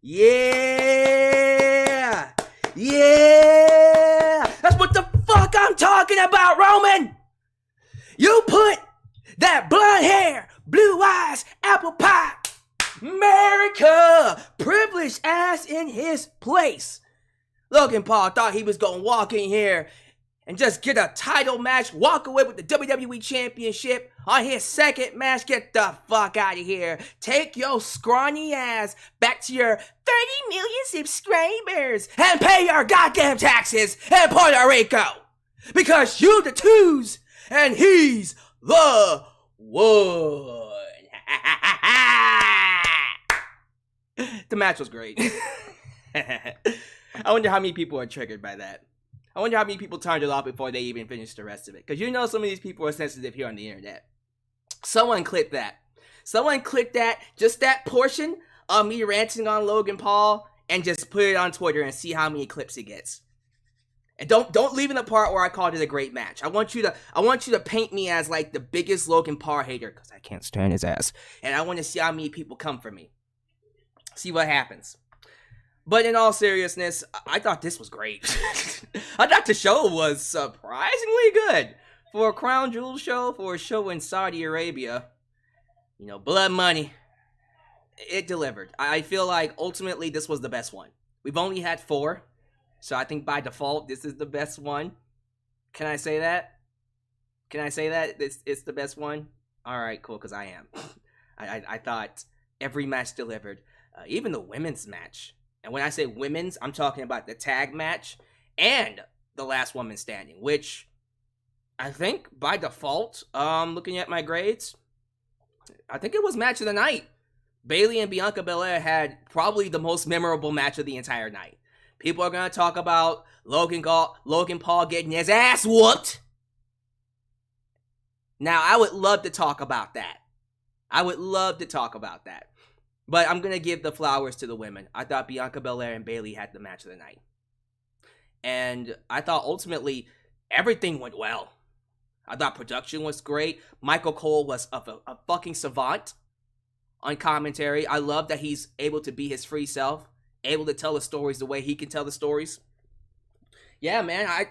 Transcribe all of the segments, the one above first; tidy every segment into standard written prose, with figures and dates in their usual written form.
Yeah! Yeah! That's what the fuck I'm talking about, Roman! You put that blonde hair, blue eyes, apple pie, America, privileged ass in his place. Logan Paul thought he was gonna walk in here and just get a title match, walk away with the WWE Championship on his second match. Get the fuck out of here. Take your scrawny ass back to your 30 million subscribers and pay your goddamn taxes in Puerto Rico. Because you the twos and he's the one. The match was great. I wonder how many people are triggered by that. I wonder how many people turned it off before they even finished the rest of it. Because you know some of these people are sensitive here on the internet. Someone clip that. Someone clip that, just that portion of me ranting on Logan Paul, and just put it on Twitter and see how many clips it gets. And don't leave in the part where I called it a great match. I want you to paint me as like the biggest Logan Paul hater, because I can't stand his ass. And I want to see how many people come for me. See what happens. But in all seriousness, I thought this was great. I thought the show was surprisingly good. For a Crown Jewel show, for a show in Saudi Arabia, you know, blood money, it delivered. I feel like ultimately this was the best one. We've only had 4, so I think by default this is the best one. Can I say that? Can I say that? It's the best one? Alright, cool, because I am. I thought every match delivered. Even the women's match. And when I say women's, I'm talking about the tag match and the last woman standing, which I think by default, looking at my grades, I think it was match of the night. Bayley and Bianca Belair had probably the most memorable match of the entire night. People are going to talk about Logan Paul getting his ass whooped. Now, I would love to talk about that. But I'm going to give the flowers to the women. I thought Bianca Belair and Bayley had the match of the night. And I thought ultimately everything went well. I thought production was great. Michael Cole was a fucking savant on commentary. I love that he's able to be his free self, able to tell the stories the way he can tell the stories. Yeah, man, I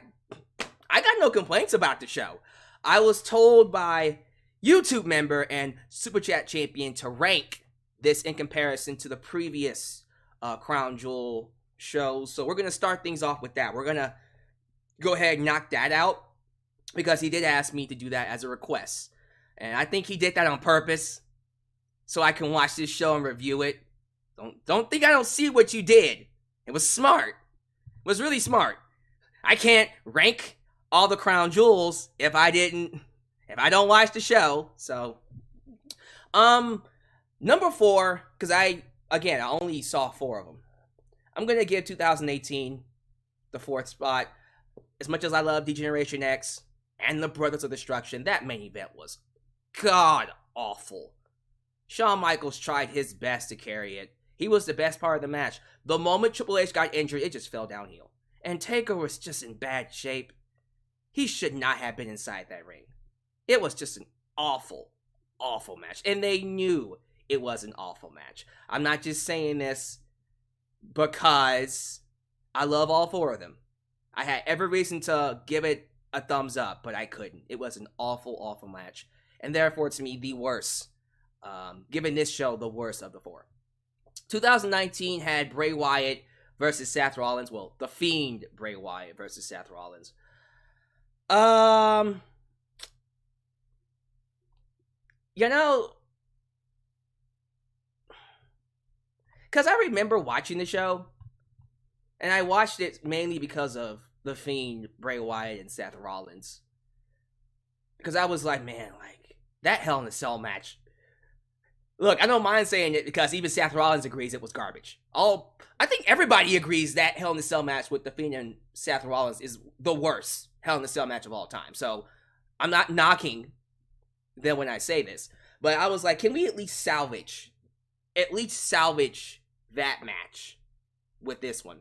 got no complaints about the show. I was told by YouTube member and Super Chat champion to rank this in comparison to the previous Crown Jewel shows. So we're going to start things off with that. We're going to go ahead and knock that out because he did ask me to do that as a request. And I think he did that on purpose so I can watch this show and review it. Don't think I don't see what you did. It was smart. It was really smart. I can't rank all the Crown Jewels if I don't watch the show. So, number 4, because I only saw 4 of them. I'm going to give 2018 the 4th spot. As much as I love D-Generation X and the Brothers of Destruction, that main event was god-awful. Shawn Michaels tried his best to carry it. He was the best part of the match. The moment Triple H got injured, it just fell downhill. And Taker was just in bad shape. He should not have been inside that ring. It was just an awful, awful match. And they knew it was an awful match. I'm not just saying this because I love all 4 of them. I had every reason to give it a thumbs up, but I couldn't. It was an awful, awful match. And therefore, to me, the worst. Giving this show the worst of the 4. 2019 had Bray Wyatt versus Seth Rollins. Well, The Fiend Bray Wyatt versus Seth Rollins. You know, because I remember watching the show, and I watched it mainly because of The Fiend, Bray Wyatt, and Seth Rollins. Because I was like, man, like, that Hell in a Cell match. Look, I don't mind saying it because even Seth Rollins agrees it was garbage. I think everybody agrees that Hell in a Cell match with The Fiend and Seth Rollins is the worst Hell in a Cell match of all time. So, I'm not knocking them when I say this. But I was like, can we at least salvage that match with this one?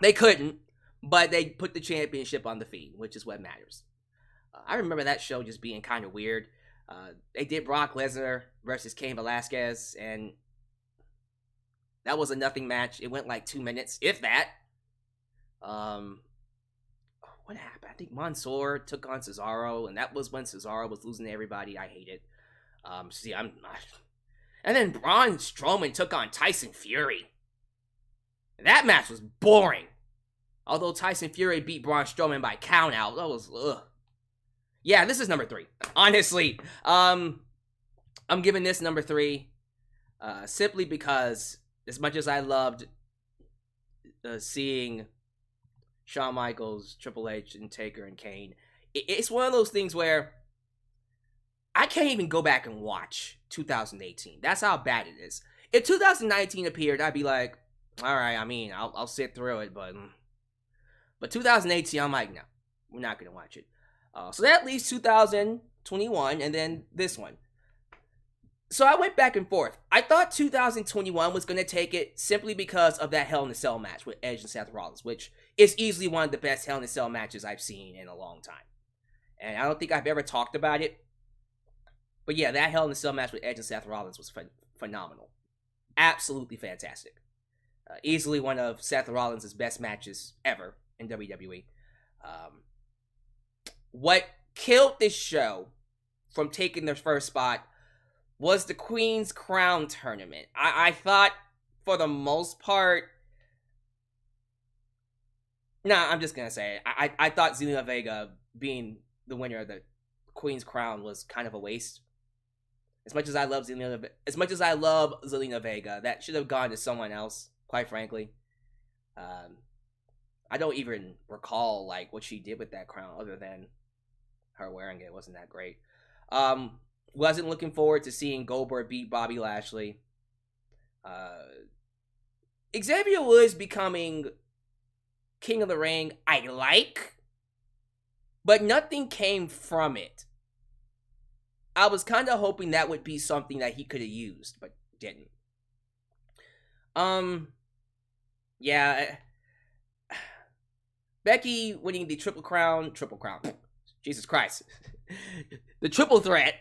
They couldn't, but they put the championship on The Fiend, which is what matters. I remember that show just being kind of weird. They did Brock Lesnar versus Cain Velasquez, and That was a nothing match. It went like 2 minutes, if that. What happened? I think Mansoor took on Cesaro, and that was when Cesaro was losing to everybody. I hate it. And then Braun Strowman took on Tyson Fury. That match was boring. Although Tyson Fury beat Braun Strowman by countout, that was ugh. Yeah, this is number 3. Honestly, I'm giving this number 3, simply because as much as I loved seeing Shawn Michaels, Triple H, and Taker and Kane, it's one of those things where I can't even go back and watch 2018. That's how bad it is. If 2019 appeared, I'd be like, all right, I mean, I'll sit through it, but 2018, I'm like, no, we're not gonna watch it. So that leaves 2021, and then this one. So I went back and forth. I thought 2021 was gonna take it simply because of that Hell in a Cell match with Edge and Seth Rollins, which is easily one of the best Hell in a Cell matches I've seen in a long time. And I don't think I've ever talked about it. But yeah, that Hell in a Cell match with Edge and Seth Rollins was phenomenal. Absolutely fantastic. Easily one of Seth Rollins' best matches ever in WWE. What killed this show from taking their first spot was the Queen's Crown tournament. I thought, for the most part... Nah, I'm just gonna say it. I thought Zelina Vega being the winner of the Queen's Crown was kind of a waste. As much as I love Zelina Vega, that should have gone to someone else, quite frankly. I don't even recall like what she did with that crown other than her wearing it. It wasn't that great. Wasn't looking forward to seeing Goldberg beat Bobby Lashley. Xavier Woods becoming King of the Ring, I like, but nothing came from it. I was kind of hoping that would be something that he could have used, but didn't. Yeah. Becky winning the Triple Crown, Jesus Christ. The triple threat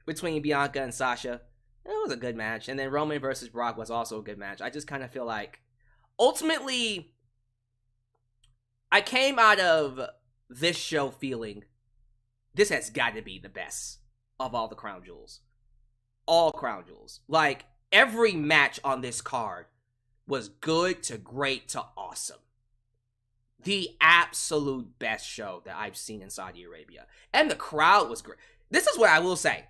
between Bianca and Sasha. It was a good match. And then Roman versus Brock was also a good match. I just kind of feel like, ultimately, I came out of this show feeling this has got to be the best of all the crown jewels. All crown jewels. Like, every match on this card was good to great to awesome. The absolute best show that I've seen in Saudi Arabia. And the crowd was great. This is what I will say.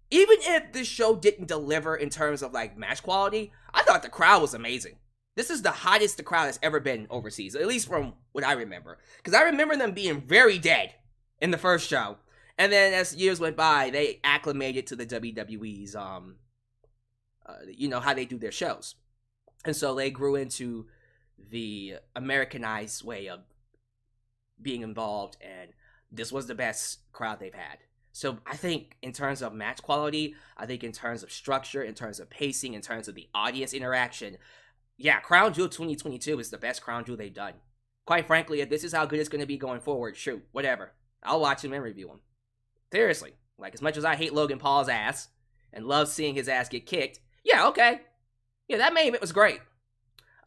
Even if this show didn't deliver in terms of, like, match quality, I thought the crowd was amazing. This is the hottest the crowd has ever been overseas, at least from what I remember. Because I remember them being very dead in the first show. And then as years went by, they acclimated to the WWE's, how they do their shows. And so they grew into the Americanized way of being involved, and this was the best crowd they've had. So I think in terms of match quality, I think in terms of structure, in terms of pacing, in terms of the audience interaction, yeah, Crown Jewel 2022 is the best Crown Jewel they've done. Quite frankly, if this is how good it's going to be going forward, shoot, whatever. I'll watch him and review him. Seriously. Like, as much as I hate Logan Paul's ass and love seeing his ass get kicked, yeah, okay. Yeah, that main event was great.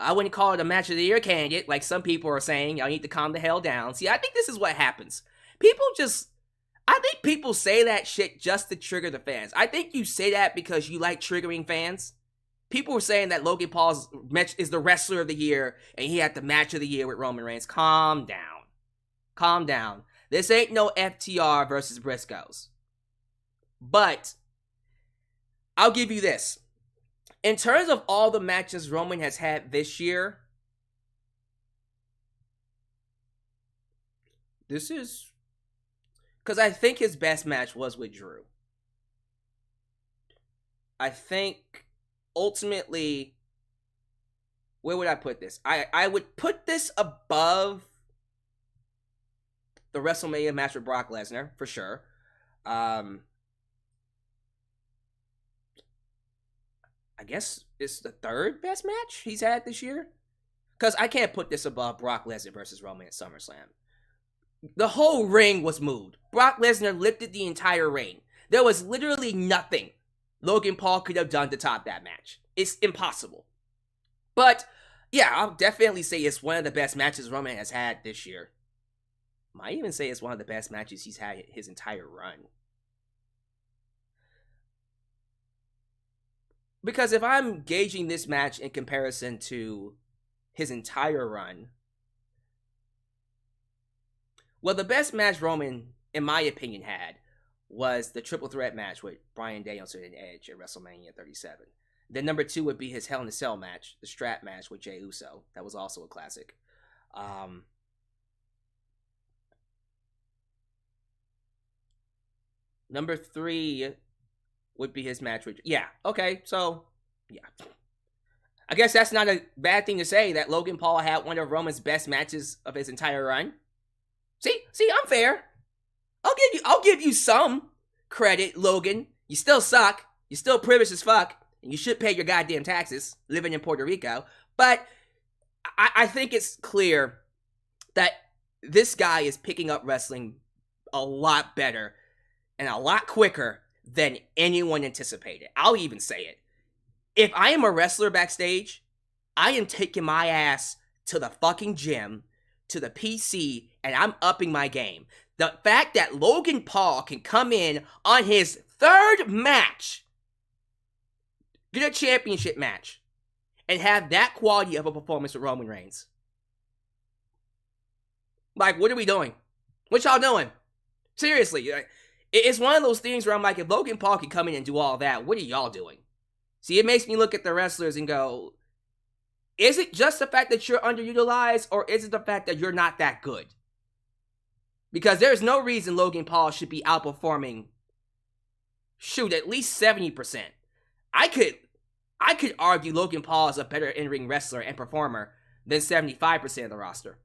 I wouldn't call it a match of the year candidate, like some people are saying. Y'all need to calm the hell down. See, I think this is what happens. I think people say that shit just to trigger the fans. I think you say that because you like triggering fans. People were saying that Logan Paul is the wrestler of the year, and he had the match of the year with Roman Reigns. Calm down. Calm down. This ain't no FTR versus Briscoes. But I'll give you this. In terms of all the matches Roman has had this year, this is... because I think his best match was with Drew. I think, ultimately, where would I put this? I would put this above the WrestleMania match with Brock Lesnar, for sure. I guess it's the third best match he's had this year. Because I can't put this above Brock Lesnar versus Roman at SummerSlam. The whole ring was moved. Brock Lesnar lifted the entire ring. There was literally nothing Logan Paul could have done to top that match. It's impossible. But yeah, I'll definitely say it's one of the best matches Roman has had this year. Might even say it's one of the best matches he's had his entire run. Because if I'm gauging this match in comparison to his entire run, well, the best match Roman, in my opinion, had was the triple threat match with Bryan Danielson and Edge at WrestleMania 37. Then number 2 would be his Hell in a Cell match, the strap match with Jey Uso. That was also a classic. Number 3 would be his match with... Yeah, okay, so, yeah. I guess that's not a bad thing to say, that Logan Paul had one of Roman's best matches of his entire run. See, I'm fair. I'll give you some credit, Logan. You still suck. You're still privileged as fuck. And you should pay your goddamn taxes living in Puerto Rico. But I think it's clear that this guy is picking up wrestling a lot better and a lot quicker than anyone anticipated. I'll even say it. If I am a wrestler backstage, I am taking my ass to the fucking gym, to the PC, and I'm upping my game. The fact that Logan Paul can come in on his 3rd match, get a championship match, and have that quality of a performance with Roman Reigns. Like, what are we doing? What y'all doing? Seriously, it's one of those things where I'm like, if Logan Paul can come in and do all that, what are y'all doing? See, it makes me look at the wrestlers and go, is it just the fact that you're underutilized, or is it the fact that you're not that good? Because there's no reason Logan Paul should be outperforming, at least 70%. I could argue Logan Paul is a better in-ring wrestler and performer than 75% of the roster.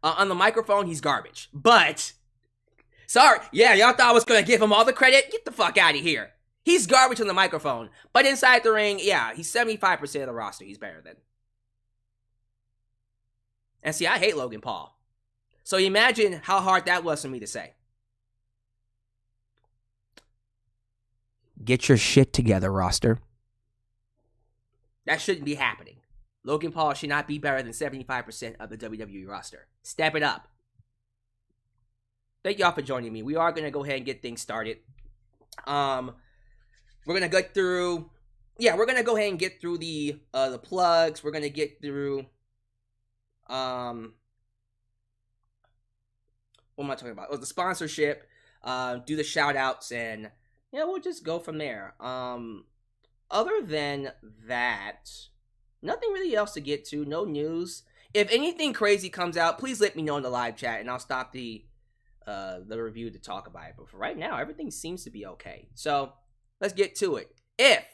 On the microphone, he's garbage. But, sorry, yeah, y'all thought I was going to give him all the credit? Get the fuck out of here. He's garbage on the microphone. But inside the ring, yeah, he's 75% of the roster he's better than. And see, I hate Logan Paul. So imagine how hard that was for me to say. Get your shit together, roster. That shouldn't be happening. Logan Paul should not be better than 75% of the WWE roster. Step it up. Thank y'all for joining me. We are going to go ahead and get things started. We're going to go through... Yeah, we're going to go ahead and get through the plugs. We're going to get through... What am I talking about? Oh, the sponsorship. Do the shout-outs, and... Yeah, we'll just go from there. Other than that, nothing really else to get to. No news. If anything crazy comes out, please let me know in the live chat, and I'll stop the review to talk about it. But for right now, everything seems to be okay. So, let's get to it. If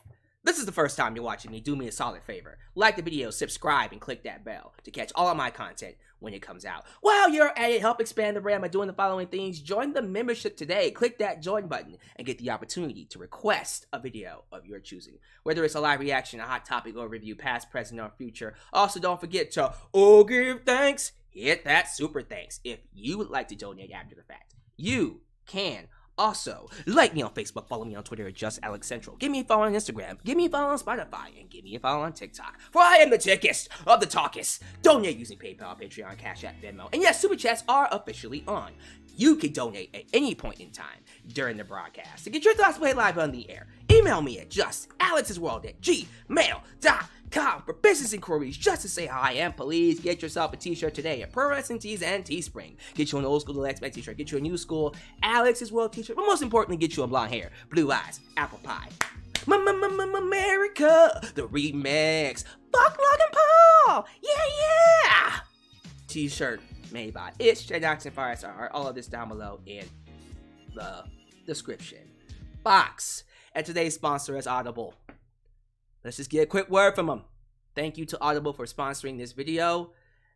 this is the first time you're watching me, do me a solid favor. Like the video, subscribe, and click that bell to catch all of my content when it comes out. While you're at it, help expand the brand by doing the following things. Join the membership today. Click that join button and get the opportunity to request a video of your choosing. Whether it's a live reaction, a hot topic, or review, past, present, or future. Also, don't forget to give thanks. Hit that super thanks if you would like to donate after the fact. You can also like me on Facebook, follow me on Twitter at JustAlexCentral. Give me a follow on Instagram, give me a follow on Spotify, and give me a follow on TikTok. For I am the tickest of the talkest. Donate using PayPal, Patreon, Cash App, Venmo, and yes, Super Chats are officially on. You can donate at any point in time during the broadcast. To get your thoughts played live on the air, email me at justalexsworld@gmail.com for business inquiries, just to say how I am. Please get yourself a t-shirt today at Pro Wrestling Tees and Teespring. Get you an old school Alex t-shirt, get you a new school Alex's World t-shirt, but most importantly, get you a blonde hair, blue eyes, apple pie. America, the remix. Fuck Logan Paul! Yeah! T-shirt made by It's J-Dox and Firestar. All of this down below in the description box. And today's sponsor is Audible. Let's just get a quick word from them. Thank you to Audible for sponsoring this video.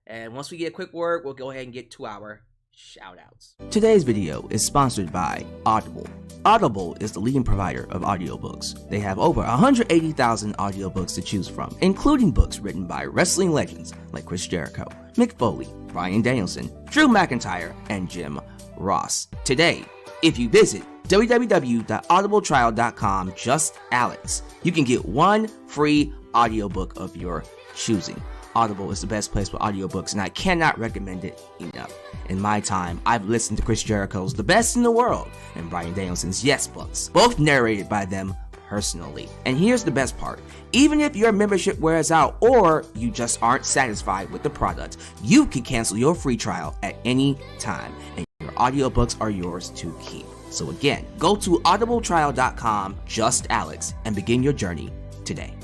And once we get a quick word, we'll go ahead and get to our shoutouts. Today's video is sponsored by Audible. Audible is the leading provider of audiobooks. They have over 180,000 audiobooks to choose from, including books written by wrestling legends like Chris Jericho, Mick Foley, Bryan Danielson, Drew McIntyre, and Jim Ross. Today, if you visit www.audibletrial.com, just Alex, you can get one free audiobook of your choosing. Audible is the best place for audiobooks, and I cannot recommend it enough. In my time, I've listened to Chris Jericho's The Best in the World and Bryan Danielson's Yes books, both narrated by them personally. And here's the best part. Even if your membership wears out or you just aren't satisfied with the product, you can cancel your free trial at any time, and your audiobooks are yours to keep. So again, go to audibletrial.com, just Alyx, and begin your journey today.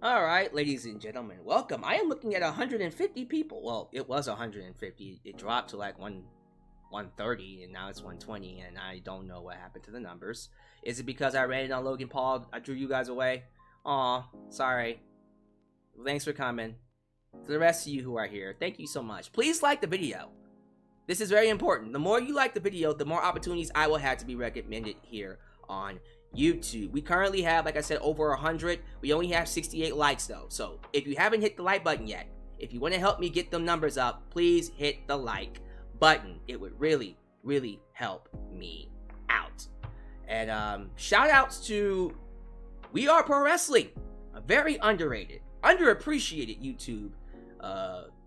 All right, ladies and gentlemen, welcome. I am looking at 150 people. Well, it was 150. It dropped to like 130, and now it's 120, and I don't know what happened to the numbers. Is it because I ran it on Logan Paul? I drew you guys away? Aw, sorry. Thanks for coming. To the rest of you who are here, thank you so much. Please like the video. This is very important. The more you like the video, the more opportunities I will have to be recommended here on YouTube. We currently have, like I said, over 100. We only have 68 likes though. So if you haven't hit the like button yet, if you want to help me get them numbers up, please hit the like button. It would really, really help me out. And shout outs to We Are Pro Wrestling, a very underrated, underappreciated YouTube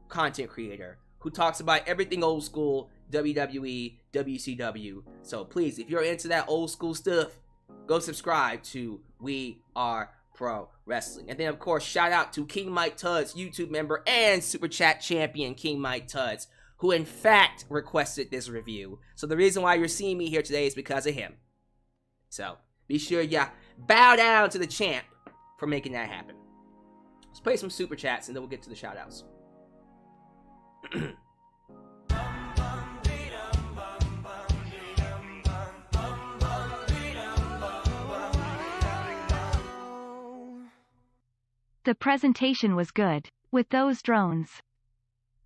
content creator who talks about everything old school, WWE, WCW. So please, if you're into that old school stuff, go subscribe to We Are Pro Wrestling. And then, of course, shout out to King Mike Tuds, YouTube member and Super Chat champion King Mike Tuds, who in fact requested this review. So the reason why you're seeing me here today is because of him. So be sure you bow down to the champ for making that happen. Let's play some Super Chats and then we'll get to the shout outs. The presentation was good, with those drones.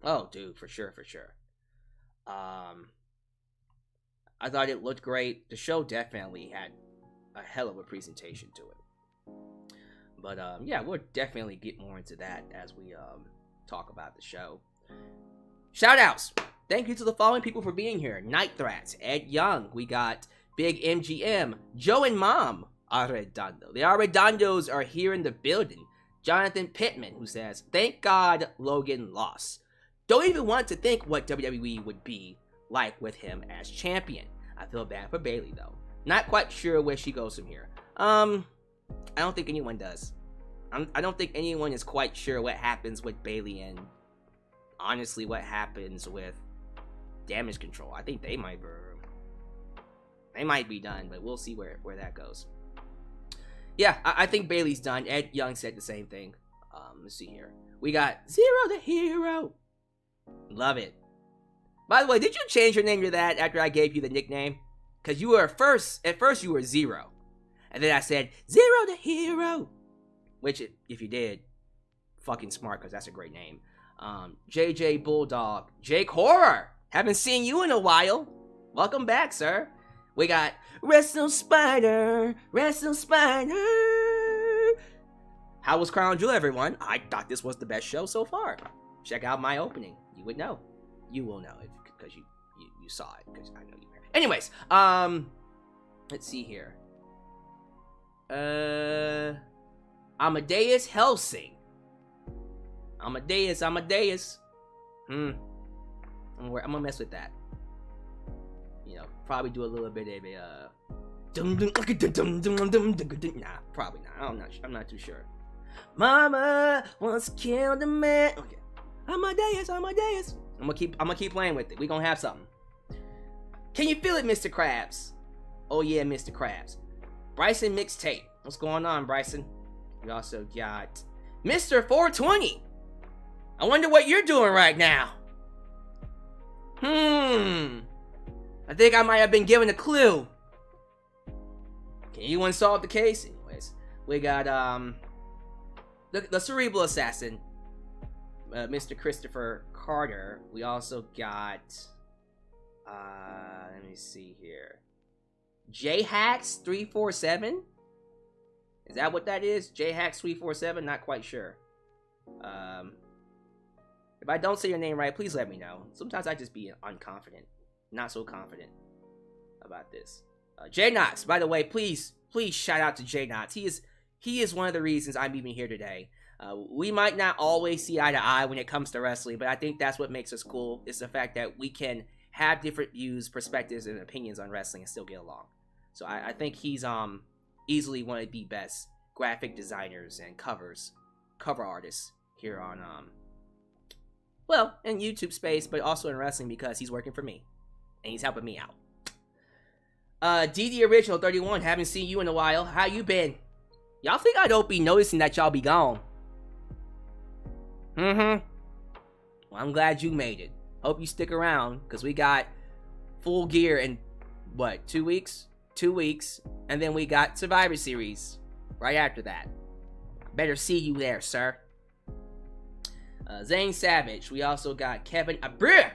Oh, dude, for sure, for sure. I thought it looked great. The show definitely had a hell of a presentation to it. But, yeah, we'll definitely get more into that as we, talk about the show. Shoutouts! Thank you to the following people for being here. Night Threats, Ed Young, we got Big MGM, Joe and Mom, Arredondo. The Arredondos are here in the building. Jonathan Pittman, who says, thank God Logan lost. Don't even want to think what WWE would be like with him as champion. I feel bad for Bayley, though. Not quite sure where she goes from here. I don't think anyone does. I don't think anyone is quite sure what happens with Bayley and, honestly, what happens with Damage Control. I think they might be done, but we'll see where that goes. Yeah, I think Bayley's done. Ed Young said the same thing. Let's see here. We got Zero the Hero. Love it. By the way, did you change your name to that after I gave you the nickname? Because you were at first you were Zero. And then I said, Zero the Hero. Which, if you did, fucking smart, because that's a great name. JJ Bulldog. Jake Horror. Haven't seen you in a while. Welcome back, sir. We got Wrestle Spider. Wrestle Spider. How was Crown Jewel, everyone? I thought this was the best show so far. Check out my opening. You would know. You will know because you saw it. Because I know you were. Anyways, let's see here. Amadeus Helsing. Amadeus. I'm gonna mess with that. You know, probably do a little bit of a nah, probably not. I'm not too sure. Mama wants to kill the man. Okay. Amadeus. I'm gonna keep playing with it. We gonna have something. Can you feel it, Mr. Krabs? Oh yeah, Mr. Krabs. Bryson Mixtape. What's going on, Bryson? We also got Mr. 420. I wonder what you're doing right now. I think I might have been given a clue. Can anyone solve the case? Anyways, we got the Cerebral Assassin, Mr. Christopher Carter. We also got let me see here, J-Hacks 347. Is that what that is? J-Hacks 347? Not quite sure. If I don't say your name right, please let me know. Sometimes I just be unconfident. Not so confident about this. Jay Knox, by the way, please shout out to Jay Knox. He is one of the reasons I'm even here today. We might not always see eye to eye when it comes to wrestling, but I think that's what makes us cool. Is the fact that we can have different views, perspectives, and opinions on wrestling and still get along. So I think he's easily one of the best graphic designers and cover artists here on in YouTube space, but also in wrestling because he's working for me and he's helping me out. DD Original 31, haven't seen you in a while. How you been? Y'all think I don't be noticing that y'all be gone? Well, I'm glad you made it. Hope you stick around, because we got Full Gear in, 2 weeks? 2 weeks. And then we got Survivor Series right after that. Better see you there, sir. Zane Savage. We also got Kevin Abrir.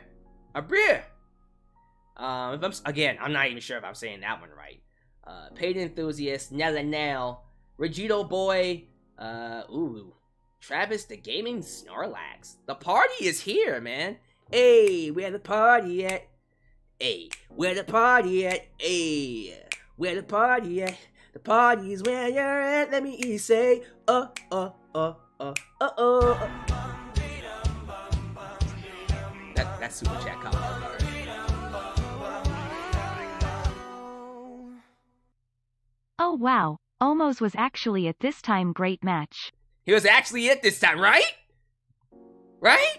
I'm not even sure if I'm saying that one right. Paid Enthusiast, Nella Nell, Regito Boy, Travis the Gaming Snorlax. The party is here, man. Hey, where the party at? Hey, where the party at? Hey, where the party at? The party is where you're at. Let me say, That's Super Chat comment. Oh wow, Omos was actually at this time great match. He was actually it this time, right? Right?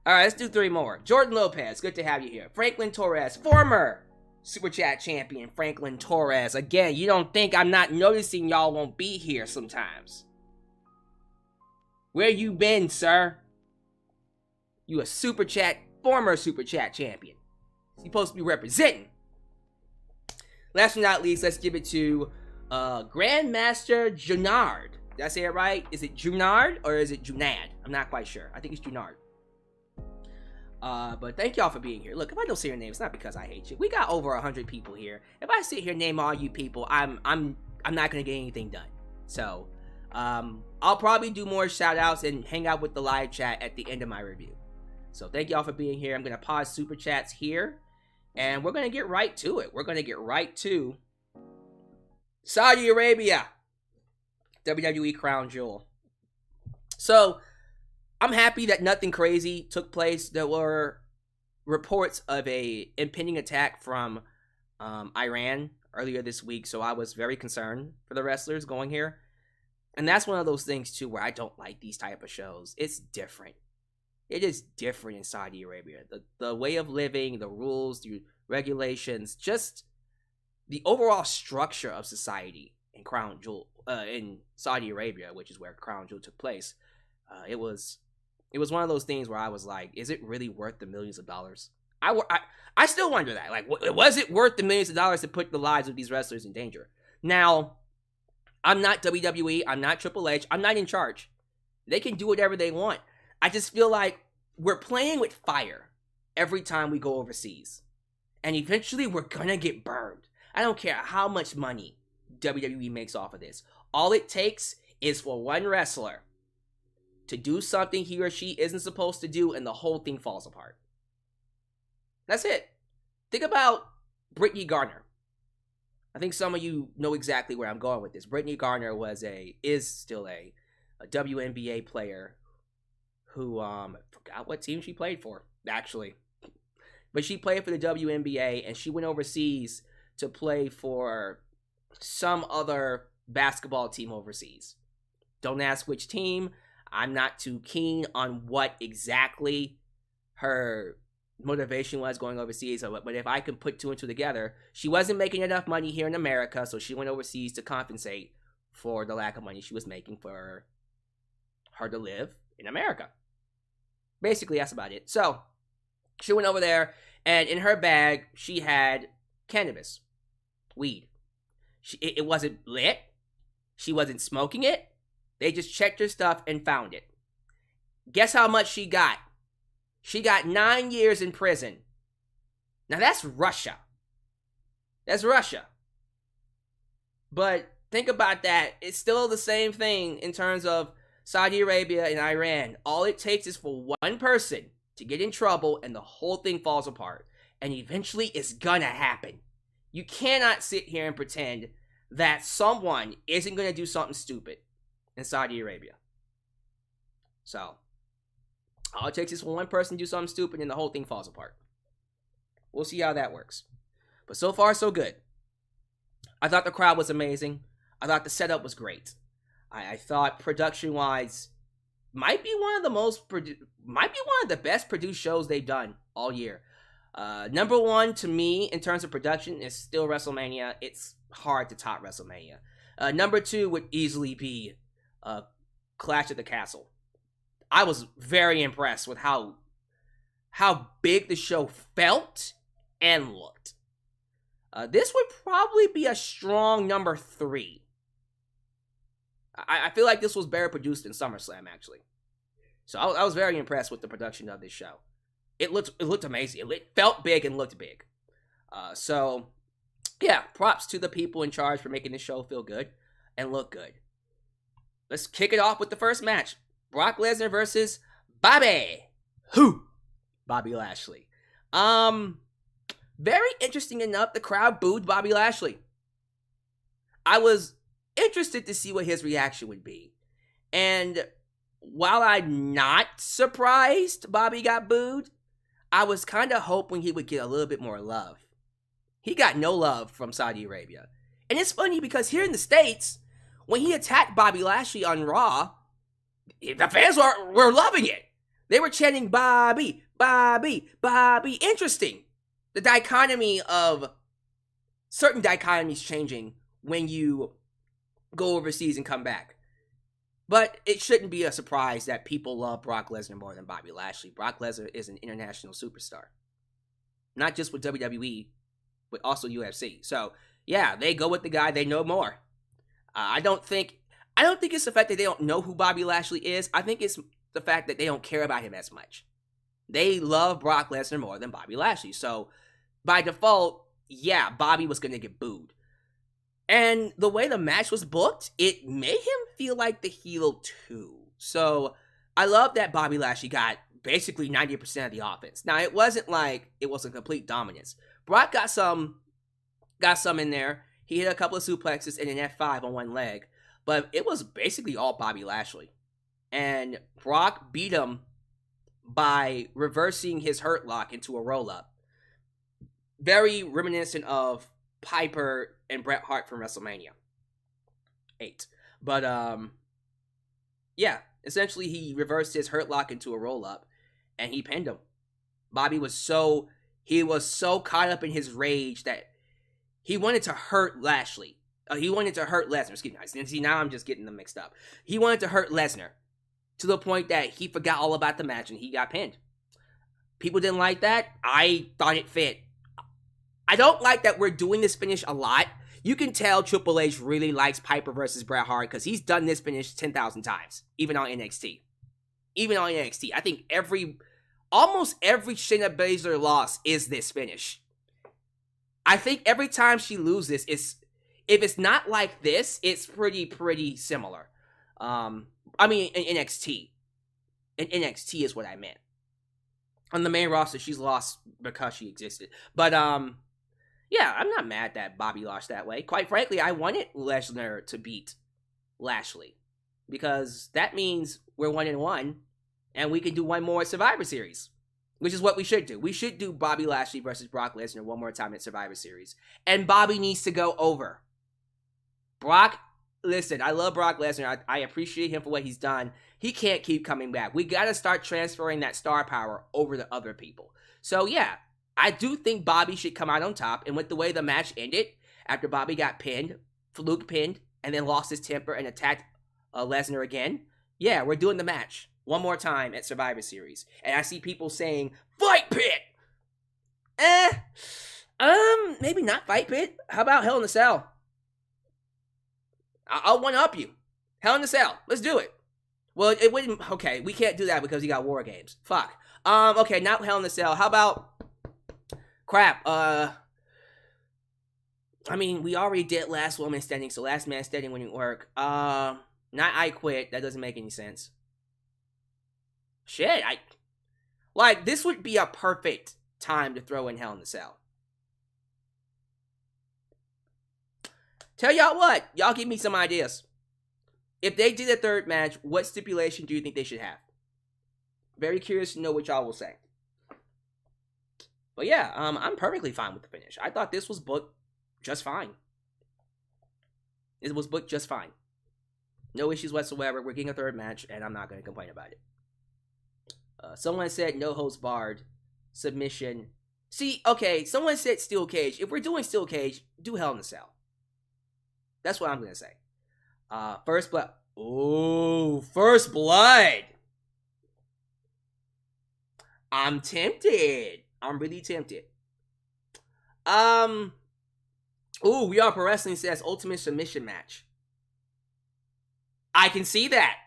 Alright, let's do 3 more. Jordan Lopez, good to have you here. Franklin Torres, former Super Chat champion Franklin Torres. Again, you don't think I'm not noticing y'all won't be here sometimes. Where you been, sir? You a Super Chat, former Super Chat champion. You're supposed to be representing. Last but not least, let's give it to Grandmaster Junard. Did I say it right? Is it Junard or is it Junad? I'm not quite sure. I think it's Junard. But thank y'all for being here. Look, if I don't say your name, it's not because I hate you. We got over 100 people here. If I sit here and name all you people, I'm not gonna get anything done. So, I'll probably do more shout outs and hang out with the live chat at the end of my review. So thank y'all for being here. I'm gonna pause super chats here, and we're gonna get right to it. We're gonna get right to Saudi Arabia, WWE Crown Jewel. So, I'm happy that nothing crazy took place. There were reports of a impending attack from Iran earlier this week, so I was very concerned for the wrestlers going here. And that's one of those things, too, where I don't like these type of shows. It's different. It is different in Saudi Arabia. The way of living, the rules, the regulations, just the overall structure of society in Crown Jewel, in Saudi Arabia, which is where Crown Jewel took place. It was one of those things where I was like, is it really worth the millions of dollars? I still wonder that. Like, was it worth the millions of dollars to put the lives of these wrestlers in danger? Now, I'm not WWE. I'm not Triple H. I'm not in charge. They can do whatever they want. I just feel like we're playing with fire every time we go overseas. And eventually we're gonna get burned. I don't care how much money WWE makes off of this. All it takes is for one wrestler to do something he or she isn't supposed to do, and the whole thing falls apart. That's it. Think about Brittany Garner. I think some of you know exactly where I'm going with this. Brittany Garner is still a WNBA player who forgot what team she played for, actually. But she played for the WNBA, and she went overseas to play for some other basketball team overseas. Don't ask which team. I'm not too keen on what exactly her motivation was going overseas, but if I can put 2 and 2 together, she wasn't making enough money here in America, so she went overseas to compensate for the lack of money she was making for her to live in America. Basically, that's about it. So, she went over there, and in her bag, she had cannabis, weed. It wasn't lit. She wasn't smoking it. They just checked her stuff and found it. Guess how much she got? She got 9 years in prison. Now that's Russia. That's Russia. But think about that. It's still the same thing in terms of Saudi Arabia and Iran. All it takes is for one person to get in trouble and the whole thing falls apart. And eventually it's gonna happen. You cannot sit here and pretend that someone isn't going to do something stupid in Saudi Arabia. So, all it takes is for one person to do something stupid and the whole thing falls apart. We'll see how that works. But so far, so good. I thought the crowd was amazing. I thought the setup was great. I thought production-wise, might be one of the best produced shows they've done all year. Number one to me in terms of production is still WrestleMania. It's hard to top WrestleMania. Number two would easily be Clash at the Castle. I was very impressed with how big the show felt and looked. This would probably be a strong number three. I feel like this was better produced than SummerSlam, actually. So I was very impressed with the production of this show. It looked amazing. It felt big and looked big. So, yeah, props to the people in charge for making this show feel good and look good. Let's kick it off with the first match. Brock Lesnar versus Bobby Lashley. Very interesting enough, the crowd booed Bobby Lashley. I was interested to see what his reaction would be. And while I'm not surprised Bobby got booed, I was kind of hoping he would get a little bit more love. He got no love from Saudi Arabia. And it's funny because here in the States, when he attacked Bobby Lashley on Raw, the fans were loving it. They were chanting, Bobby, Bobby, Bobby. Interesting. The dichotomy of certain dichotomies changing when you go overseas and come back. But it shouldn't be a surprise that people love Brock Lesnar more than Bobby Lashley. Brock Lesnar is an international superstar. Not just with WWE, but also UFC. So, yeah, they go with the guy they know more. I don't think it's the fact that they don't know who Bobby Lashley is. I think it's the fact that they don't care about him as much. They love Brock Lesnar more than Bobby Lashley. So, by default, yeah, Bobby was going to get booed. And the way the match was booked, it made him feel like the heel too. So, I love that Bobby Lashley got basically 90% of the offense. Now, it wasn't like it was a complete dominance. Brock got some in there. He hit a couple of suplexes and an F5 on one leg. But it was basically all Bobby Lashley. And Brock beat him by reversing his hurt lock into a roll-up. Very reminiscent of Piper and Bret Hart from WrestleMania 8. But, yeah. Essentially, he reversed his hurt lock into a roll-up. And he pinned him. Bobby was so caught up in his rage that he wanted to hurt Lashley. He wanted to hurt Lesnar. Excuse me. See, now I'm just getting them mixed up. He wanted to hurt Lesnar to the point that he forgot all about the match and he got pinned. People didn't like that. I thought it fit. I don't like that we're doing this finish a lot. You can tell Triple H really likes Piper versus Bret Hart because he's done this finish 10,000 times, even on NXT. I think almost every Shayna Baszler loss is this finish. I think every time she loses, if it's not like this, it's pretty similar. I mean, in NXT. In NXT is what I meant. On the main roster, she's lost because she existed. But, yeah, I'm not mad that Bobby lost that way. Quite frankly, I wanted Lesnar to beat Lashley. Because that means we're 1-1, and we can do one more at Survivor Series. Which is what we should do. We should do Bobby Lashley versus Brock Lesnar one more time at Survivor Series. And Bobby needs to go over. Brock, listen, I love Brock Lesnar. I appreciate him for what he's done. He can't keep coming back. We got to start transferring that star power over to other people. So, yeah, I do think Bobby should come out on top. And with the way the match ended, after Bobby got pinned, fluke pinned, and then lost his temper and attacked Lesnar again, yeah, we're doing the match one more time at Survivor Series. And I see people saying, Fight Pit! Maybe not Fight Pit. How about Hell in a Cell? I'll one-up you. Hell in a Cell. Let's do it. Well, it wouldn't... Okay, we can't do that because you got War Games. Fuck. Okay, not Hell in a Cell. How about... Crap. I mean, we already did Last Woman Standing, so Last Man Standing wouldn't work. Not I Quit. That doesn't make any sense. Shit, this would be a perfect time to throw in Hell in a Cell. Tell y'all what. Y'all give me some ideas. If they did a third match, what stipulation do you think they should have? Very curious to know what y'all will say. But yeah, I'm perfectly fine with the finish. I thought this was booked just fine. It was booked just fine. No issues whatsoever. We're getting a third match, and I'm not going to complain about it. Someone said no holds barred. Submission. See, okay, someone said steel cage. If we're doing steel cage, do Hell in a Cell. That's what I'm going to say. First blood. Ooh, first blood. I'm tempted. I'm really tempted. Ooh, We Are Pro Wrestling says ultimate submission match. I can see that.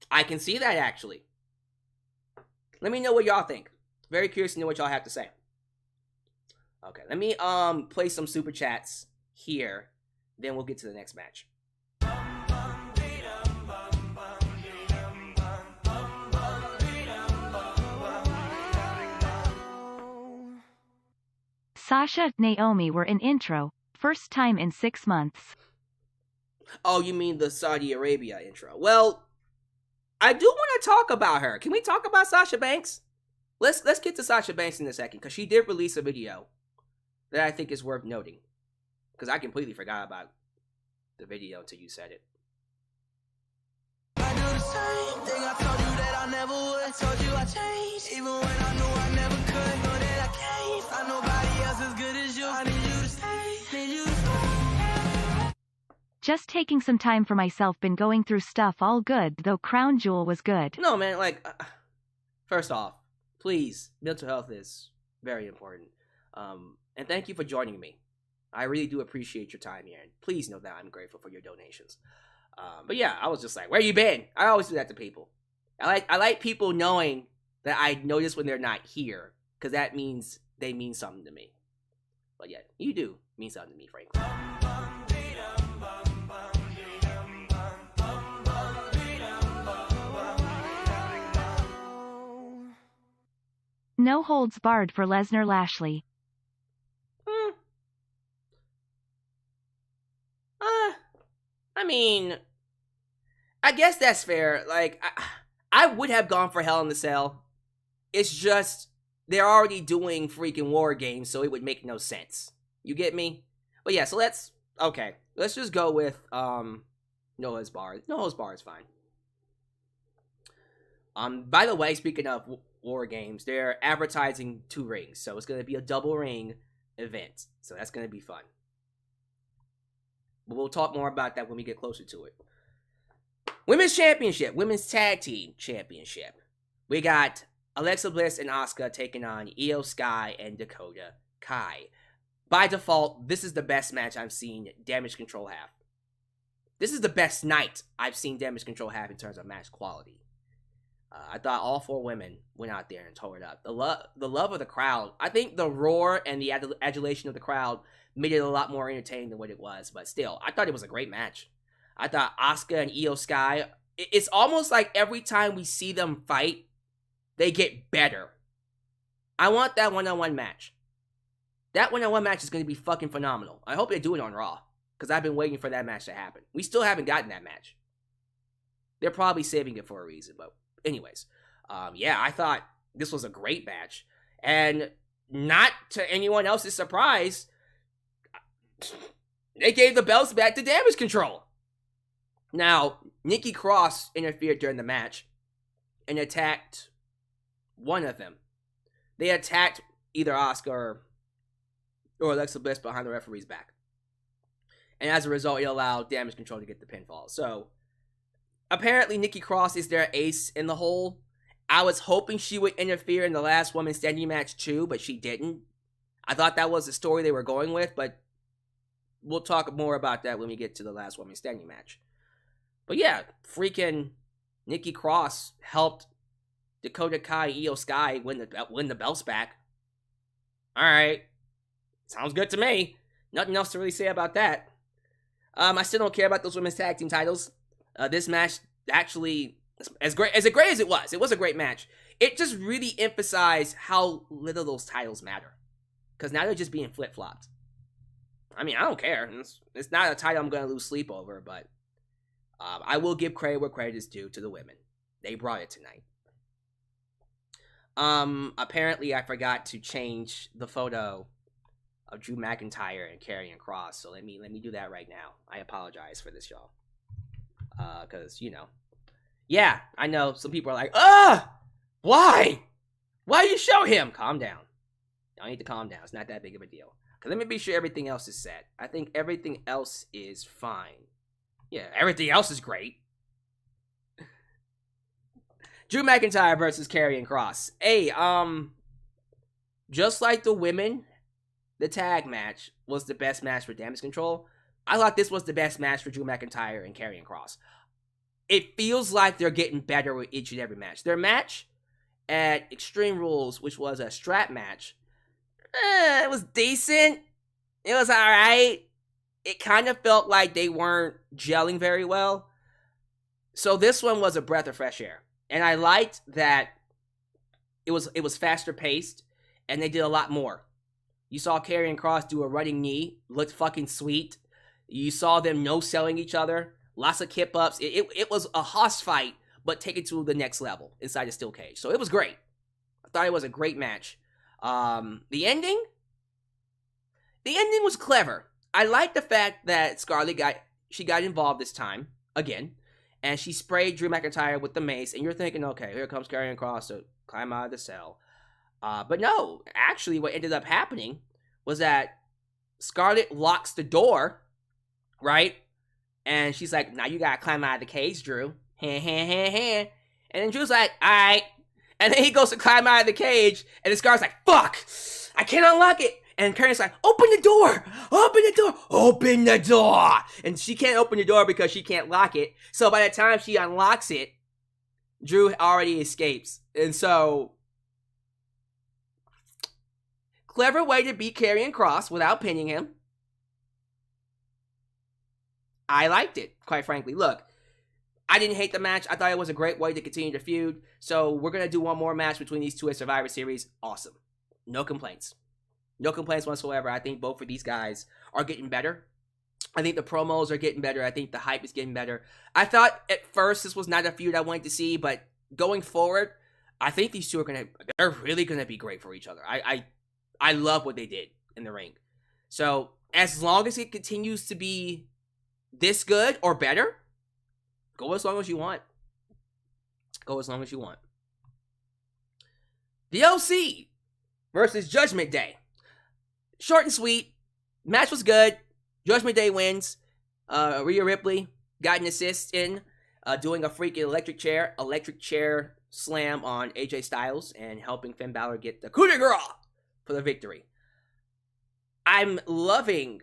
I can see that, actually. Let me know what y'all think. Very curious to know what y'all have to say. Okay, let me play some super chats here. Then we'll get to the next match. Sasha, Naomi were in intro. First time in 6 months. Oh, you mean the Saudi Arabia intro? Well, I do want to talk about her. Can we talk about Sasha Banks? Let's get to Sasha Banks in a second, because she did release a video that I think is worth noting. Because I completely forgot about the video until you said it. I do the same thing I told you that I never would. I told you I changed, even when I knew I never could. Know that I can't find nobody else as good as you. I need you to stay, need you to stay. Just taking some time for myself, been going through stuff, all good, though Crown Jewel was good. No, man, like, first off, please, mental health is very important. And thank you for joining me. I really do appreciate your time here, and please know that I'm grateful for your donations. But yeah, I was just like, where you been? I always do that to people. I like people knowing that I notice when they're not here, because that means they mean something to me. But yeah, you do mean something to me, frankly. No holds barred for Lesnar Lashley. I mean, I guess that's fair. Like, I would have gone for Hell in the Cell. It's just, they're already doing freaking War Games, so it would make no sense. You get me? But yeah, so let's just go with, No Holds Barred. No Holds Barred is fine. By the way, speaking of War Games, they're advertising 2 rings, so it's going to be a double ring event. So that's going to be fun. But we'll talk more about that when we get closer to it. Women's Championship. Women's Tag Team Championship. We got Alexa Bliss and Asuka taking on Io Sky and Dakota Kai. By default, this is the best match I've seen Damage Control have. This is the best night I've seen Damage Control have in terms of match quality. I thought all 4 women went out there and tore it up. The love of the crowd. I think the roar and the adulation of the crowd made it a lot more entertaining than what it was. But still, I thought it was a great match. I thought Asuka and Io Sky, it's almost like every time we see them fight, they get better. I want that one-on-one match. That one-on-one match is going to be fucking phenomenal. I hope they do it on Raw, because I've been waiting for that match to happen. We still haven't gotten that match. They're probably saving it for a reason, but anyways. Yeah, I thought this was a great match. And not to anyone else's surprise, they gave the belts back to Damage Control. Now, Nikki Cross interfered during the match and attacked one of them. They attacked either Asuka or Alexa Bliss behind the referee's back. And as a result, it allowed Damage Control to get the pinfall. So, apparently Nikki Cross is their ace in the hole. I was hoping she would interfere in the last woman standing match too, but she didn't. I thought that was the story they were going with, but we'll talk more about that when we get to the last woman standing match. But yeah, freaking Nikki Cross helped Dakota Kai, Io Sky win the belts back. Alright. Sounds good to me. Nothing else to really say about that. I still don't care about those women's tag team titles. This match actually, as great as it was a great match. It just really emphasized how little those titles matter. Because now they're just being flip-flopped. I mean, I don't care. It's not a title I'm going to lose sleep over, but I will give credit where credit is due to the women. They brought it tonight. Apparently I forgot to change the photo of Drew McIntyre and Karrion Kross, so let me do that right now. I apologize for this, y'all. Cause yeah, I know some people are like, why you show him? Calm down. Y'all need to calm down. It's not that big of a deal. Cause let me be sure everything else is set. I think everything else is fine. Yeah, everything else is great. Drew McIntyre versus Karrion Kross. Hey, just like the women, the tag match was the best match for Damage Control. I thought this was the best match for Drew McIntyre and Karrion Kross. It feels like they're getting better with each and every match. Their match at Extreme Rules, which was a strap match, it was decent. It was alright. It kind of felt like they weren't gelling very well. So this one was a breath of fresh air. And I liked that it was faster paced, and they did a lot more. You saw Karrion Kross do a running knee, looked fucking sweet. You saw them no-selling each other, lots of kip-ups. It was a hoss fight, but take it to the next level inside a steel cage. So it was great. I thought it was a great match. The ending was clever. I like the fact that Scarlett got involved this time, again, and she sprayed Drew McIntyre with the mace, and you're thinking, okay, here comes Karrion Kross to climb out of the cell. But no, actually what ended up happening was that Scarlett locks the door, right? And she's like, now you gotta climb out of the cage, Drew. And then Drew's like, alright. And then he goes to climb out of the cage, and then Scarlett's like, fuck! I can't unlock it! And Karrion's like, open the door! Open the door! Open the door! And she can't open the door because she can't lock it. So by the time she unlocks it, Drew already escapes. And so, clever way to beat Karrion Kross without pinning him. I liked it, quite frankly. Look, I didn't hate the match. I thought it was a great way to continue the feud. So we're going to do one more match between these two at Survivor Series. Awesome. No complaints. No complaints whatsoever. I think both of these guys are getting better. I think the promos are getting better. I think the hype is getting better. I thought at first this was not a feud I wanted to see, but going forward, I think these two they're really going to be great for each other. I love what they did in the ring. So as long as it continues to be this good or better, go as long as you want. Go as long as you want. The OC versus Judgment Day. Short and sweet. Match was good. Judgment Day wins. Rhea Ripley got an assist in doing a freaking electric chair slam on AJ Styles and helping Finn Balor get the coup de grace for the victory. I'm loving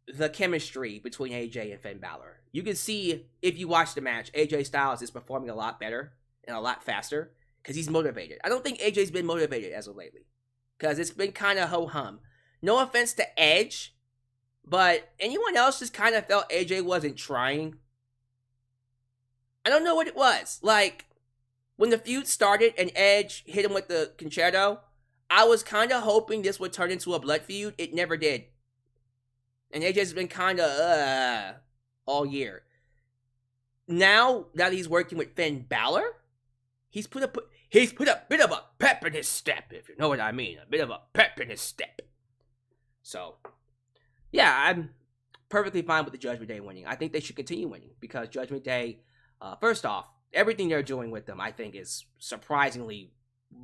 the chemistry between AJ and Finn Balor. You can see, if you watch the match, AJ Styles is performing a lot better and a lot faster because he's motivated. I don't think AJ's been motivated as of lately because it's been kind of ho-hum. No offense to Edge, but anyone else just kind of felt AJ wasn't trying. I don't know what it was. Like, when the feud started and Edge hit him with the concerto, I was kind of hoping this would turn into a blood feud. It never did. And AJ's been kind of, all year. Now that he's working with Finn Balor, he's put a bit of a pep in his step, if you know what I mean. A bit of a pep in his step. So, yeah, I'm perfectly fine with the Judgment Day winning. I think they should continue winning because Judgment Day, first off, everything they're doing with them, I think, is surprisingly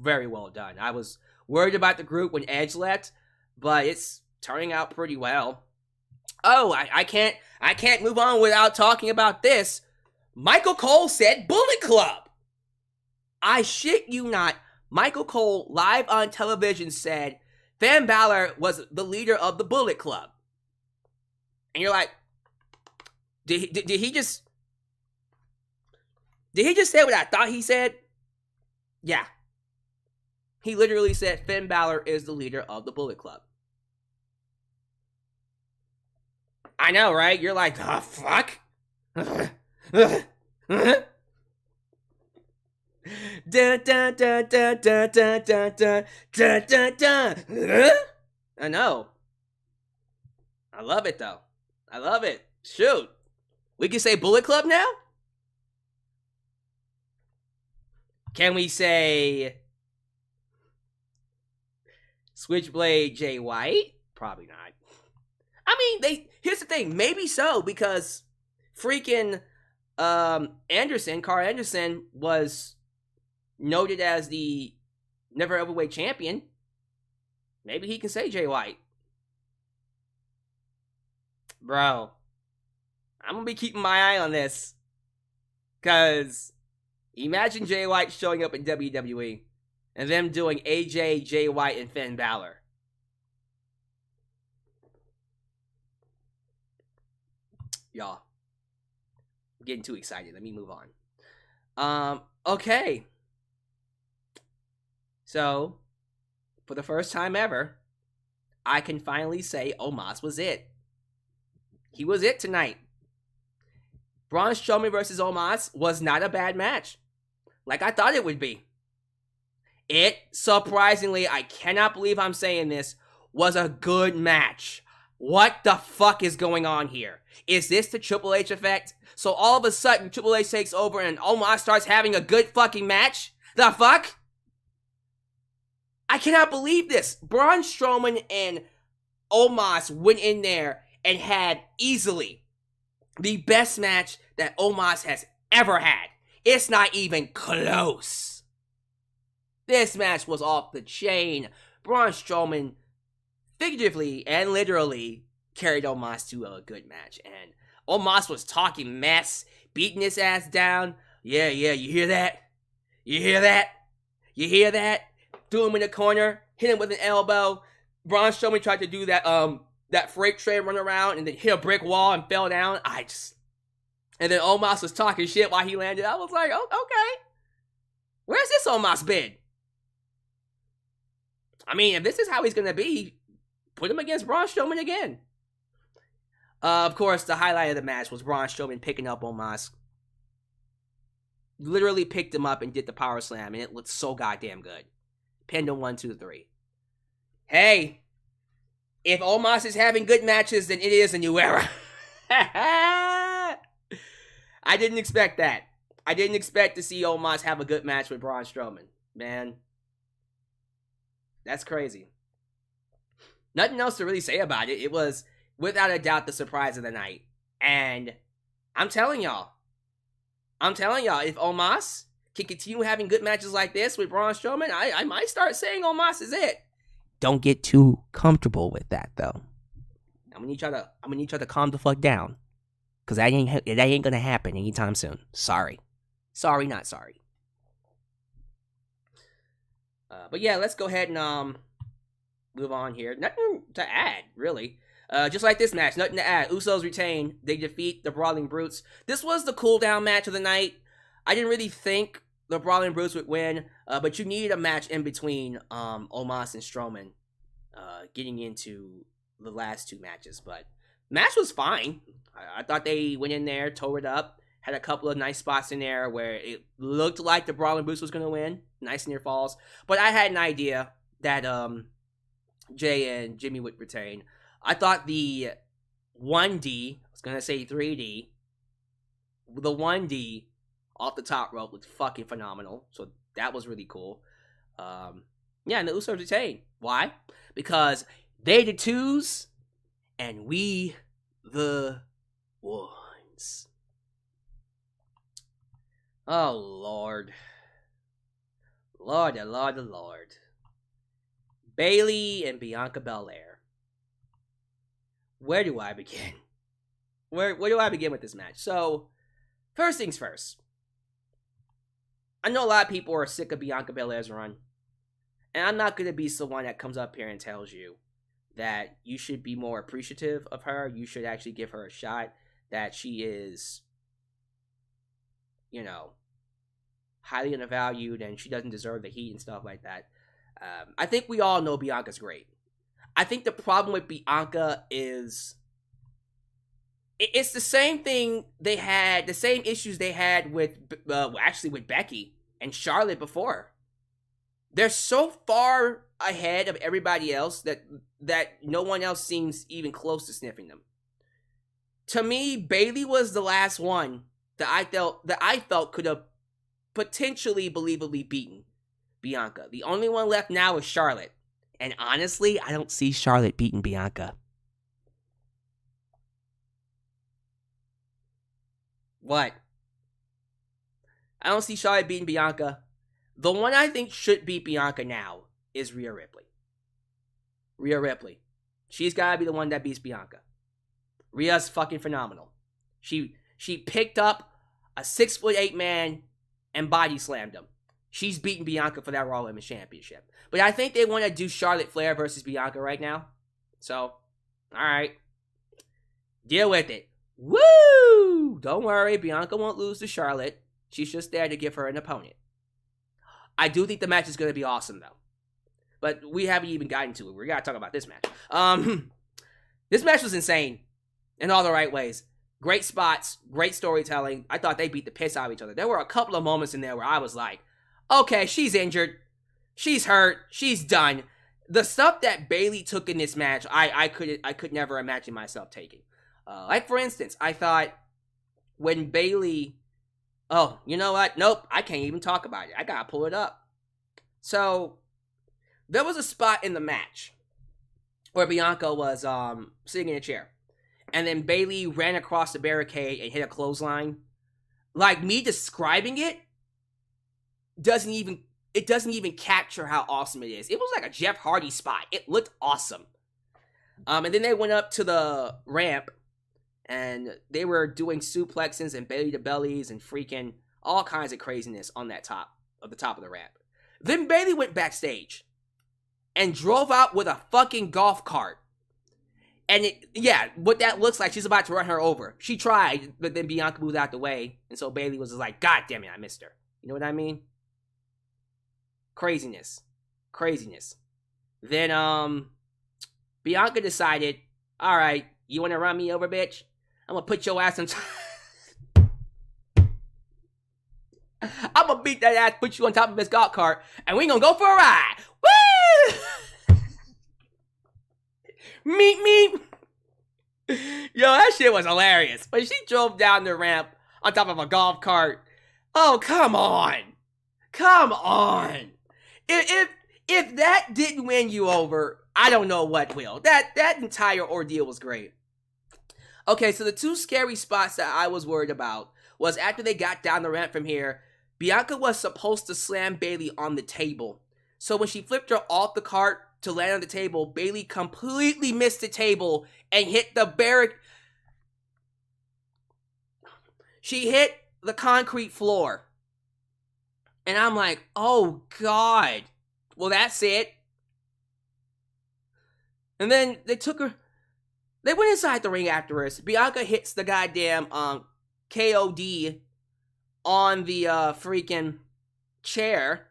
very well done. I was worried about the group when Edge left, but it's turning out pretty well. Oh, I can't move on without talking about this. Michael Cole said Bullet Club. I shit you not. Michael Cole, live on television, said Finn Balor was the leader of the Bullet Club. And you're like, did he just say what I thought he said? Yeah. He literally said Finn Balor is the leader of the Bullet Club. I know, right? You're like, the fuck? Dun, dun, dun, dun, dun, dun, dun, dun, dun, dun, dun. I know. I love it, though. I love it. Shoot. We can say Bullet Club now? Can we say Switchblade Jay White? Probably not. I mean, here's the thing. Maybe so, because freaking Karl Anderson was noted as the never overweight champion. Maybe he can say Jay White. Bro, I'm going to be keeping my eye on this. Because imagine Jay White showing up in WWE and them doing AJ, Jay White, and Finn Balor. Y'all, I'm getting too excited. Let me move on. Okay. So, for the first time ever, I can finally say Omos was it. He was it tonight. Braun Strowman versus Omos was not a bad match. Like I thought it would be. It, surprisingly, I cannot believe I'm saying this, was a good match. What the fuck is going on here? Is this the Triple H effect? So all of a sudden, Triple H takes over and Omos starts having a good fucking match? The fuck? I cannot believe this. Braun Strowman and Omos went in there and had easily the best match that Omos has ever had. It's not even close. This match was off the chain. Braun Strowman figuratively and literally carried Omos to a good match. And Omos was talking mess, beating his ass down. Yeah, you hear that? You hear that? You hear that? Threw him in the corner, hit him with an elbow. Braun Strowman tried to do that freight train run around and then hit a brick wall and fell down. And then Omos was talking shit while he landed. I was like, oh, okay. Where's this Omos been? I mean, if this is how he's going to be, put him against Braun Strowman again. Of course, the highlight of the match was Braun Strowman picking up Omos. Literally picked him up and did the power slam, and it looked so goddamn good. Pinned him 1, 2, 3. Hey, if Omos is having good matches, then it is a new era. I didn't expect that. I didn't expect to see Omos have a good match with Braun Strowman. Man, that's crazy. Nothing else to really say about it. It was, without a doubt, the surprise of the night. And I'm telling y'all, if Omos can continue having good matches like this with Braun Strowman, I might start saying Omos is it. Don't get too comfortable with that, though. I'm gonna need y'all to calm the fuck down, cause that ain't gonna happen anytime soon. Sorry, not sorry. But yeah, let's go ahead and move on here. Nothing to add, really. Just like this match, nothing to add. Usos retain. They defeat the Brawling Brutes. This was the cool down match of the night. I didn't really think the Brawling Brutes would win, but you need a match in between Omos and Strowman getting into the last two matches. But match was fine. I thought they went in there, tore it up, had a couple of nice spots in there where it looked like the Brawling Brutes was going to win. Nice near falls. But I had an idea that Jay and Jimmy would retain. I thought the 1D, I was going to say 3D, the 1D off the top rope was fucking phenomenal. So that was really cool. Yeah, and the Usos retain. Why? Because they the twos, and we the ones. Oh, Lord. Lord. Bayley and Bianca Belair. Where do I begin? Where do I begin with this match? So, first things first. I know a lot of people are sick of Bianca Belair's run. And I'm not going to be someone that comes up here and tells you that you should be more appreciative of her. You should actually give her a shot. That she is, highly undervalued and she doesn't deserve the heat and stuff like that. I think we all know Bianca's great. I think the problem with Bianca is it's the same thing they had, the same issues they had with, with Becky and Charlotte before. they're so far ahead of everybody else that no one else seems even close to sniffing them. To me, Bayley was the last one that I felt could have potentially believably beaten Bianca. The only one left now is Charlotte. And honestly, I don't see Charlotte beating Bianca. What? I don't see Charlotte beating Bianca. The one I think should beat Bianca now is Rhea Ripley. Rhea Ripley. She's got to be the one that beats Bianca. Rhea's fucking phenomenal. She picked up a 6'8" man and body slammed him. She's beating Bianca for that Raw Women's Championship. But I think they want to do Charlotte Flair versus Bianca right now. So, alright. Deal with it. Woo! Don't worry, Bianca won't lose to Charlotte. She's just there to give her an opponent. I do think the match is going to be awesome, though. But we haven't even gotten to it. We got to talk about this match. This match was insane in all the right ways. Great spots, great storytelling. I thought they beat the piss out of each other. There were a couple of moments in there where I was like, okay, she's injured. She's hurt. She's done. The stuff that Bayley took in this match, I could never imagine myself taking. Like, for instance, I thought when Bayley... Oh, you know what? Nope, I can't even talk about it. I gotta pull it up. So, there was a spot in the match where Bianca was sitting in a chair. And then Bayley ran across the barricade and hit a clothesline. Like, me describing it doesn't even capture how awesome it is. It was like a Jeff Hardy spot. It looked awesome. And then they went up to the ramp and they were doing suplexes and belly to bellies and freaking all kinds of craziness on that top of the ramp. Then Bayley went backstage and drove out with a fucking golf cart. And what that looks like, she's about to run her over. She tried, but then Bianca moved out the way. And so Bayley was just like, God damn it, I missed her. You know what I mean? Craziness. Then, Bianca decided, all right, you want to run me over, bitch? I'm going to put your ass on top. I'm going to beat that ass, put you on top of this golf cart, and we going to go for a ride. Woo! Meet. Yo, that shit was hilarious. But she drove down the ramp on top of a golf cart. Oh, come on. If that didn't win you over, I don't know what will. That entire ordeal was great. Okay, so the two scary spots that I was worried about was after they got down the ramp from here, Bianca was supposed to slam Bayley on the table. So when she flipped her off the cart to land on the table, Bayley completely missed the table and hit the barrack. She hit the concrete floor. And I'm like, oh God. Well, that's it. And then they went inside the ring afterwards. Bianca hits the goddamn KOD on the freaking chair.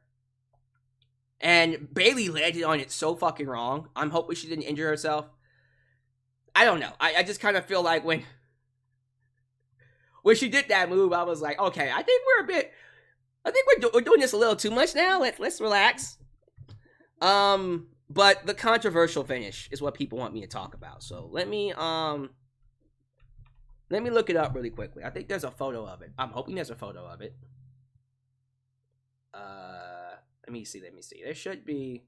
And Bayley landed on it so fucking wrong. I'm hoping she didn't injure herself. I don't know. I just kind of feel like when she did that move, I was like, okay, I think we're doing this a little too much now. Let's relax. But the controversial finish is what people want me to talk about. So let me look it up really quickly. I think there's a photo of it. I'm hoping there's a photo of it. Let me see. There should be.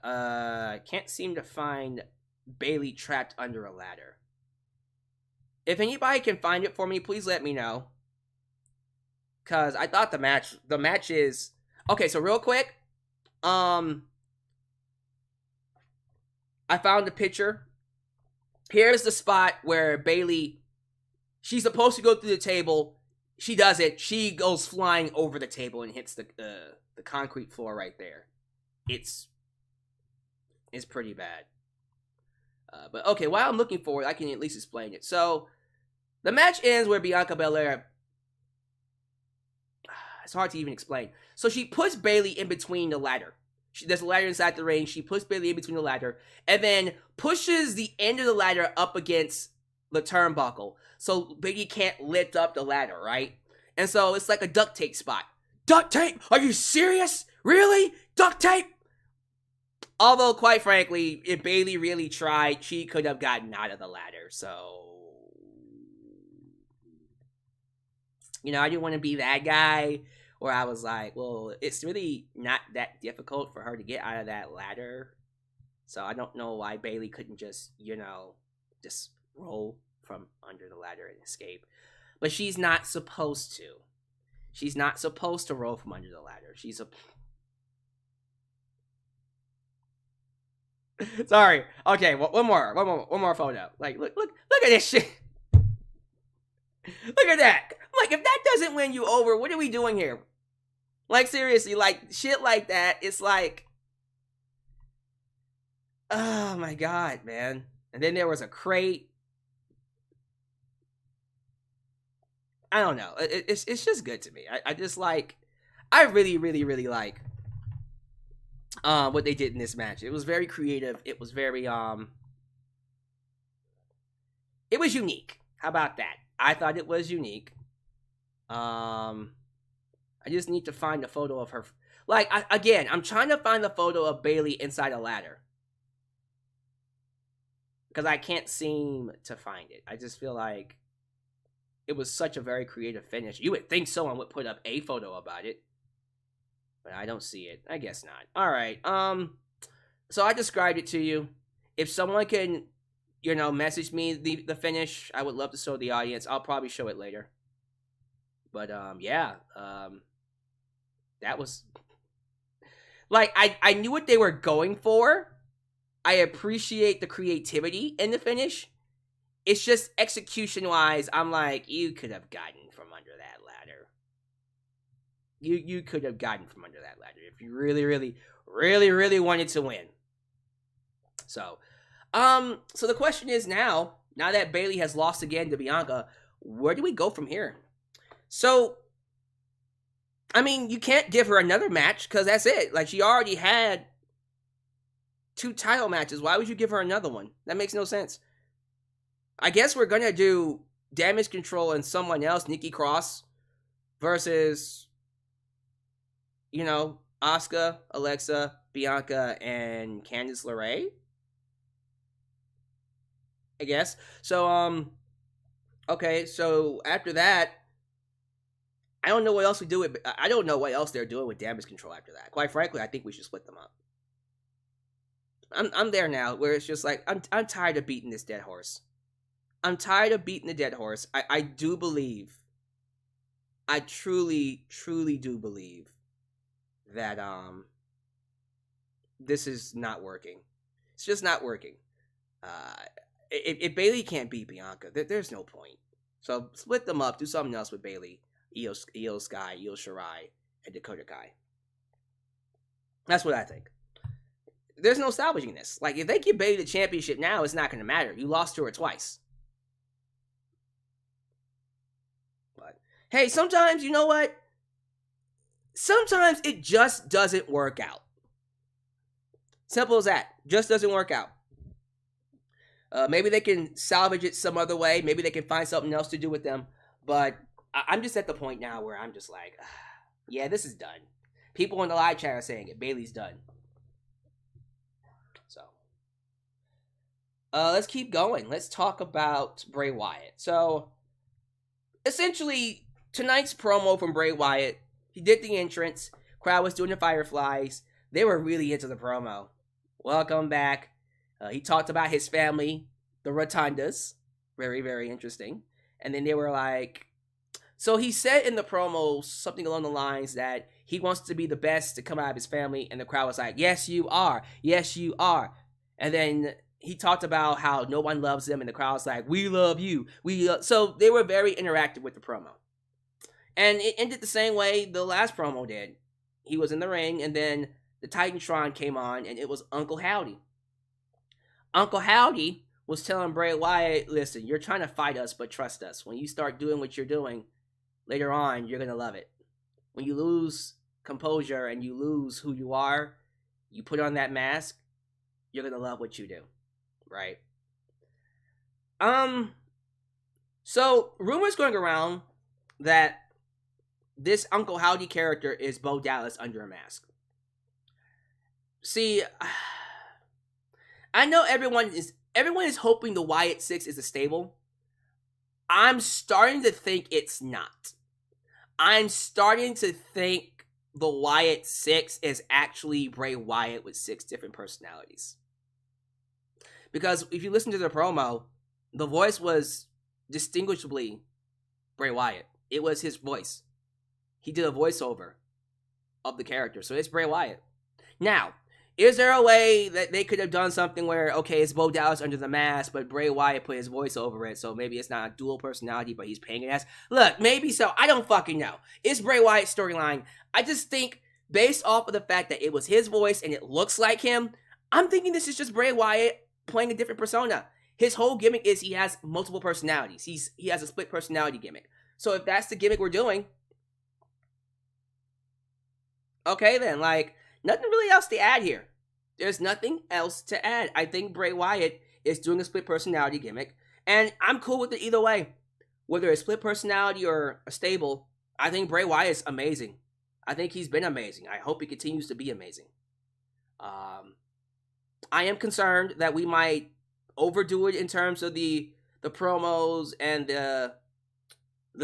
I can't seem to find Bayley trapped under a ladder. If anybody can find it for me, please let me know. Cause I thought the match is okay. So real quick, I found the picture. Here's the spot where Bayley, she's supposed to go through the table. She does it. She goes flying over the table and hits the concrete floor right there. It's pretty bad. But okay, while I'm looking for it, I can at least explain it. So the match ends where Bianca Belair. It's hard to even explain. So she puts Bayley in between the ladder. There's a ladder inside the ring. She puts Bayley in between the ladder and then pushes the end of the ladder up against the turnbuckle. So Bayley can't lift up the ladder, right? And so it's like a duct tape spot. Duct tape? Are you serious? Really? Duct tape? Although, quite frankly, if Bayley really tried, she could have gotten out of the ladder. So, you know, I didn't want to be that guy where I was like, well, it's really not that difficult for her to get out of that ladder. So I don't know why Bayley couldn't just, you know, just roll from under the ladder and escape. But she's not supposed to. She's not supposed to roll from under the ladder. She's a... Sorry. Okay, one more photo. Like, look at this shit. Look at that. Like, if that doesn't win you over, what are we doing here? Like, seriously, like, shit like that, it's like, oh my god, man. And then there was a crate. I don't know. It's just good to me. I just like, I really like what they did in this match. It was very creative. It was very it was unique. How about that? I thought it was unique. I just need to find a photo of her. Like, I'm trying to find the photo of Bayley inside a ladder. Because I can't seem to find it. I just feel like it was such a very creative finish. You would think someone would put up a photo about it. But I don't see it. I guess not. Alright, so I described it to you. If someone can, you know, message me the finish, I would love to show the audience. I'll probably show it later. But, yeah, that was... Like, I knew what they were going for. I appreciate the creativity in the finish. It's just execution-wise, I'm like, you could have gotten from under that ladder. You could have gotten from under that ladder if you really wanted to win. So the question is now that Bayley has lost again to Bianca, where do we go from here? So, I mean, you can't give her another match because that's it. Like, she already had 2 title matches. Why would you give her another one? That makes no sense. I guess we're gonna do Damage Control and someone else, Nikki Cross, versus, you know, Asuka, Alexa, Bianca, and Candice LeRae. I guess. So, okay, so after that, I don't know what else we do with, I don't know what else they're doing with Damage Control after that. Quite frankly, I think we should split them up. I'm there now, where it's just like, I'm tired of beating this dead horse. I'm tired of beating the dead horse. I do believe, I truly do believe that, this is not working. It's just not working. If Bayley can't beat Bianca, there's no point. So split them up, do something else with Bayley, Io Sky, Io Shirai, and Dakota Kai. That's what I think. There's no salvaging this. Like, if they give Bayley the championship now, it's not going to matter. You lost to her twice. But, hey, sometimes, you know what? Sometimes it just doesn't work out. Simple as that. Just doesn't work out. Maybe they can salvage it some other way. Maybe they can find something else to do with them. But I'm just at the point now where I'm just like, yeah, this is done. People in the live chat are saying it. Bayley's done. So, let's keep going. Let's talk about Bray Wyatt. So, essentially, tonight's promo from Bray Wyatt, he did the entrance. Crowd was doing the Fireflies. They were really into the promo. Welcome back. He talked about his family, the Rotundas. Very, very interesting. And then they were like... So he said in the promo something along the lines that he wants to be the best to come out of his family. And the crowd was like, yes, you are. Yes, you are. And then he talked about how no one loves him. And the crowd was like, we love you. So they were very interactive with the promo. And it ended the same way the last promo did. He was in the ring, and then the Titantron came on, and it was Uncle Howdy. Uncle Howdy was telling Bray Wyatt, listen, you're trying to fight us, but trust us. When you start doing what you're doing, later on, you're going to love it. When you lose composure and you lose who you are, you put on that mask, you're going to love what you do. Right? So, rumors going around that this Uncle Howdy character is Bo Dallas under a mask. See, I know everyone is hoping the Wyatt Six is a stable. I'm starting to think it's not. I'm starting to think the Wyatt Six is actually Bray Wyatt with 6 different personalities. Because if you listen to the promo, the voice was distinguishably Bray Wyatt. It was his voice. He did a voiceover of the character, so it's Bray Wyatt. Now, is there a way that they could have done something where, okay, it's Bo Dallas under the mask, but Bray Wyatt put his voice over it, so maybe it's not a dual personality, but he's paying it as? Look, maybe so. I don't fucking know. It's Bray Wyatt's storyline. I just think, based off of the fact that it was his voice and it looks like him, I'm thinking this is just Bray Wyatt playing a different persona. His whole gimmick is he has multiple personalities. He has a split personality gimmick. So if that's the gimmick we're doing, okay then, like, nothing really else to add here. There's nothing else to add. I think Bray Wyatt is doing a split personality gimmick, and I'm cool with it either way. Whether it's split personality or a stable, I think Bray Wyatt is amazing. I think he's been amazing. I hope he continues to be amazing. I am concerned that we might overdo it in terms of the promos and the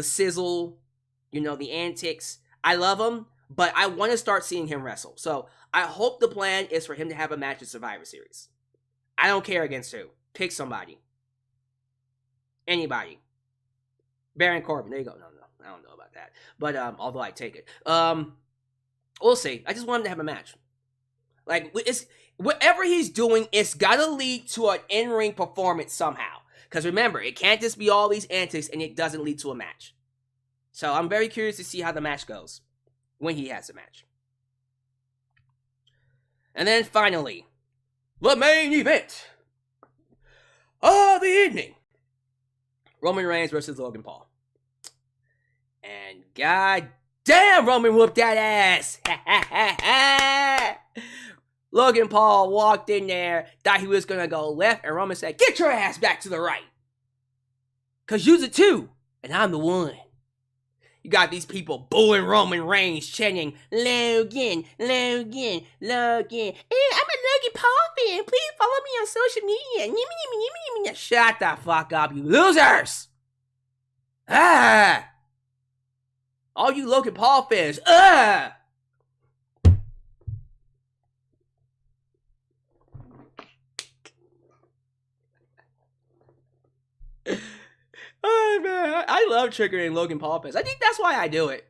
sizzle, the antics. I love him, but I want to start seeing him wrestle. So I hope the plan is for him to have a match at Survivor Series. I don't care against who. Pick somebody. Anybody. Baron Corbin. There you go. No. I don't know about that. But although I take it. We'll see. I just want him to have a match. Like, whatever he's doing, it's got to lead to an in-ring performance somehow. Because remember, it can't just be all these antics and it doesn't lead to a match. So I'm very curious to see how the match goes when he has a match. And then finally, the main event of the evening. Roman Reigns versus Logan Paul. And god damn, Roman whooped that ass. Logan Paul walked in there, thought he was going to go left, and Roman said, get your ass back to the right. Because you're the 2, and I'm the 1. You got these people booing Roman Reigns, chanting, Logan, Logan, Logan. Hey, I'm a Logan Paul fan. Please follow me on social media. Shut the fuck up, you losers. All you Logan Paul fans. Oh man, I love triggering Logan Paul fans. I think that's why I do it.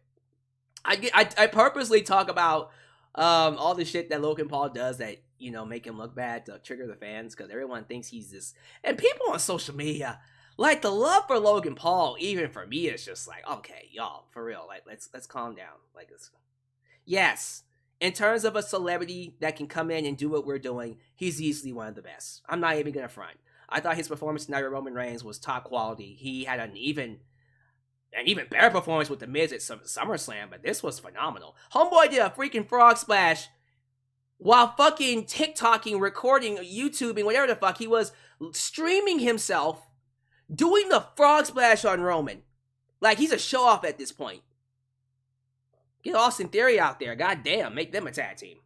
I purposely talk about all the shit that Logan Paul does that, make him look bad to trigger the fans, because everyone thinks he's this. And people on social media, like, the love for Logan Paul, even for me, is just like, okay, y'all, for real, like, let's calm down. Like, yes, in terms of a celebrity that can come in and do what we're doing, he's easily one of the best. I'm not even gonna front. I thought his performance tonight with Roman Reigns was top quality. He had an even better performance with the Miz at SummerSlam, but this was phenomenal. Homeboy did a freaking frog splash while fucking TikToking, recording, YouTubing, whatever the fuck. He was streaming himself doing the frog splash on Roman. Like, he's a show-off at this point. Get Austin Theory out there. God damn, make them a tag team.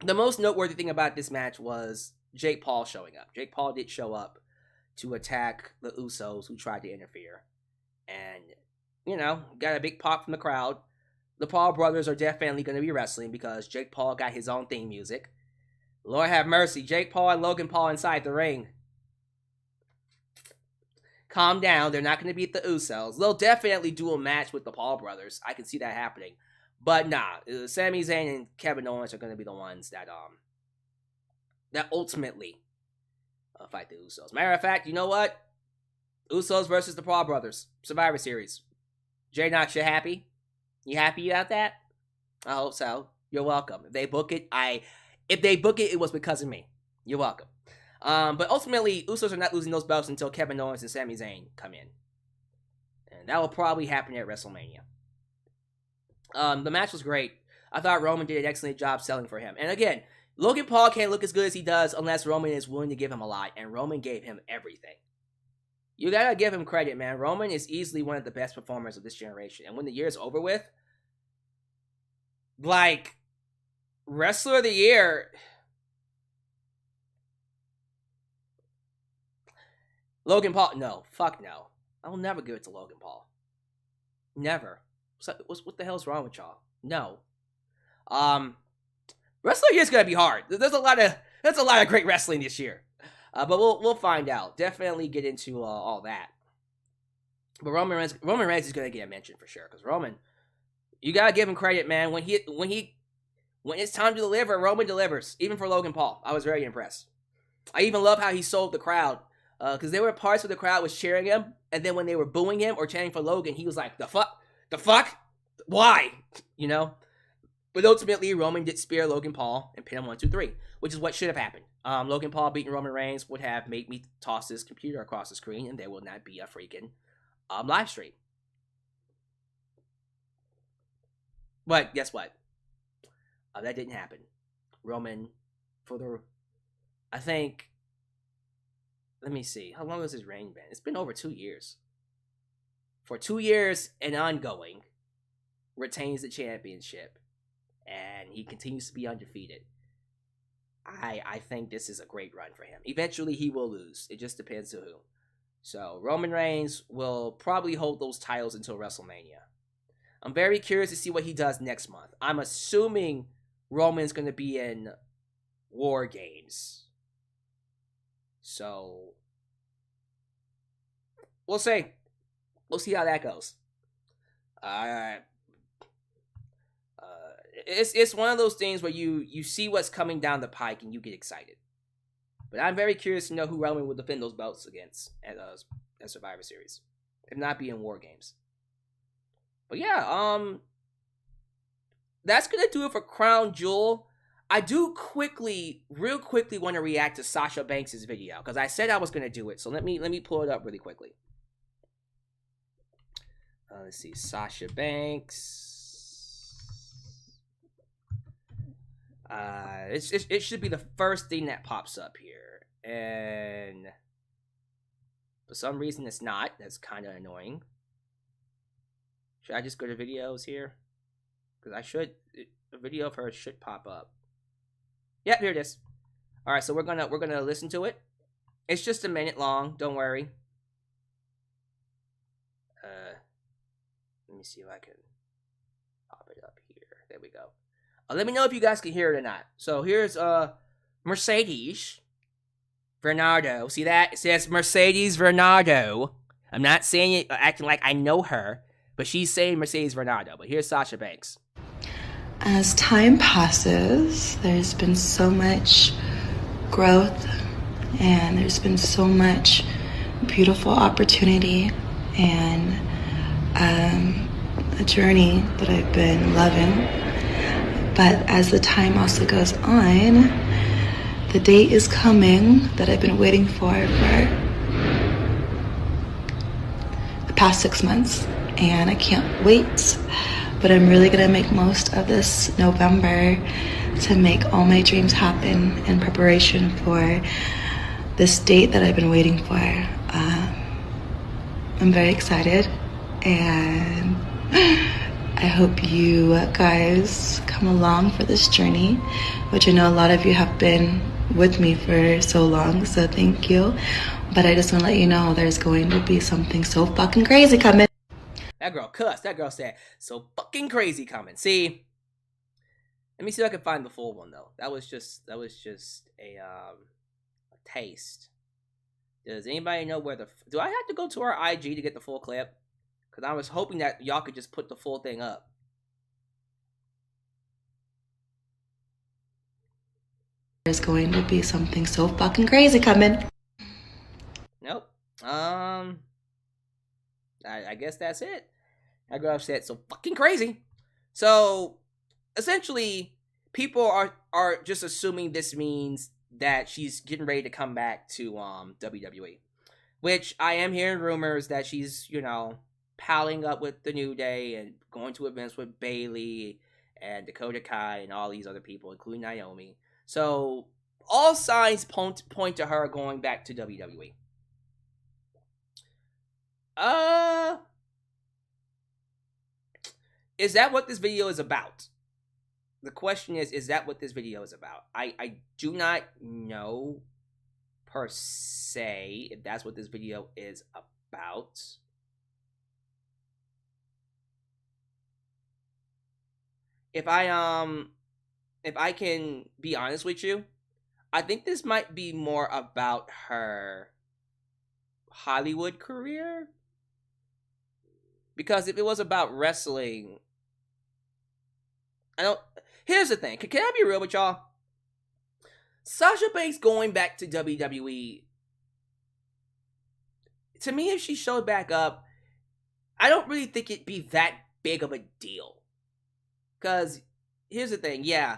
The most noteworthy thing about this match was Jake Paul showing up. Jake Paul did show up to attack the Usos, who tried to interfere. And, got a big pop from the crowd. The Paul brothers are definitely going to be wrestling because Jake Paul got his own theme music. Lord have mercy. Jake Paul and Logan Paul inside the ring. Calm down. They're not going to beat the Usos. They'll definitely do a match with the Paul brothers. I can see that happening. But nah, Sami Zayn and Kevin Owens are going to be the ones that ultimately fight the Usos. Matter of fact, you know what? Usos versus the Paul brothers. Survivor Series. Jay Knox, you happy? You happy about that? I hope so. You're welcome. If they book it, it was because of me. You're welcome. But ultimately, Usos are not losing those belts until Kevin Owens and Sami Zayn come in. And that will probably happen at WrestleMania. The match was great. I thought Roman did an excellent job selling for him. And again, Logan Paul can't look as good as he does unless Roman is willing to give him a lot. And Roman gave him everything. You gotta give him credit, man. Roman is easily one of the best performers of this generation. And when the year's over with, like, Wrestler of the Year, Logan Paul, no. Fuck no. I will never give it to Logan Paul. Never. What the hell's wrong with y'all? No. Wrestler of the Year is gonna be hard. There's a lot of great wrestling this year. But we'll find out. Definitely get into all that. But Roman Reigns is gonna get a mention for sure. Because Roman, you gotta give him credit, man. When it's time to deliver, Roman delivers. Even for Logan Paul, I was very impressed. I even love how he sold the crowd. Because there were parts where the crowd was cheering him, and then when they were booing him or chanting for Logan, he was like, "The fuck, why?" You know. But ultimately, Roman did spear Logan Paul and pin him 1, 2, 3, which is what should have happened. Logan Paul beating Roman Reigns would have made me toss this computer across the screen, and there will not be a freaking live stream. But guess what? That didn't happen. Roman, I think, let me see. How long has his reign been? It's been over 2 years. For 2 years and ongoing, retains the championship. And he continues to be undefeated. I think this is a great run for him. Eventually, he will lose. It just depends on who. So, Roman Reigns will probably hold those titles until WrestleMania. I'm very curious to see what he does next month. I'm assuming Roman's going to be in War Games. So, we'll see. We'll see how that goes. It's one of those things where you see what's coming down the pike and you get excited. But I'm very curious to know who Roman will defend those belts against at Survivor Series, if not be in War Games. But yeah, that's gonna do it for Crown Jewel. I do real quickly want to react to Sasha Banks' video because I said I was gonna do it. So let me pull it up really quickly. Let's see, Sasha Banks. It should be the first thing that pops up here, and for some reason it's not. That's kind of annoying. Should I just go to videos here? Because a video of her should pop up. Yep, here it is. All right, so we're gonna listen to it. It's just a minute long. Don't worry. Let me see if I can pop it up here. There we go. Let me know if you guys can hear it or not. So here's Mercedes Bernardo. See that? It says Mercedes Bernardo. I'm not saying it acting like I know her, but she's saying Mercedes Bernardo. But here's Sasha Banks. As time passes, there's been so much growth and there's been so much beautiful opportunity and a journey that I've been loving. But as the time also goes on, the date is coming that I've been waiting for the past 6 months, and I can't wait. But I'm really gonna make most of this November to make all my dreams happen in preparation for this date that I've been waiting for. I'm very excited, and I hope you guys come along for this journey, which I know a lot of you have been with me for so long, so thank you. But I just want to let you know there's going to be something so fucking crazy coming. That girl cussed. That girl said, "So fucking crazy coming." See, let me see if I can find the full one though. That was just a taste. Does anybody know where do I have to go to our IG to get the full clip? Because I was hoping that y'all could just put the full thing up. There's going to be something so fucking crazy coming. Nope. I guess that's it. That girl said, "So fucking crazy." So, essentially, people are just assuming this means that she's getting ready to come back to WWE. Which, I am hearing rumors that she's, palling up with the New Day and going to events with Bayley and Dakota Kai and all these other people, including Naomi. So, all signs point to her going back to WWE. Is that what this video is about? The question is that what this video is about? I do not know per se if that's what this video is about. If I can be honest with you, I think this might be more about her Hollywood career. Because if it was about wrestling, I don't. Here's the thing. Can I be real with y'all? Sasha Banks going back to WWE, to me, if she showed back up, I don't really think it'd be that big of a deal. Because here's the thing. Yeah,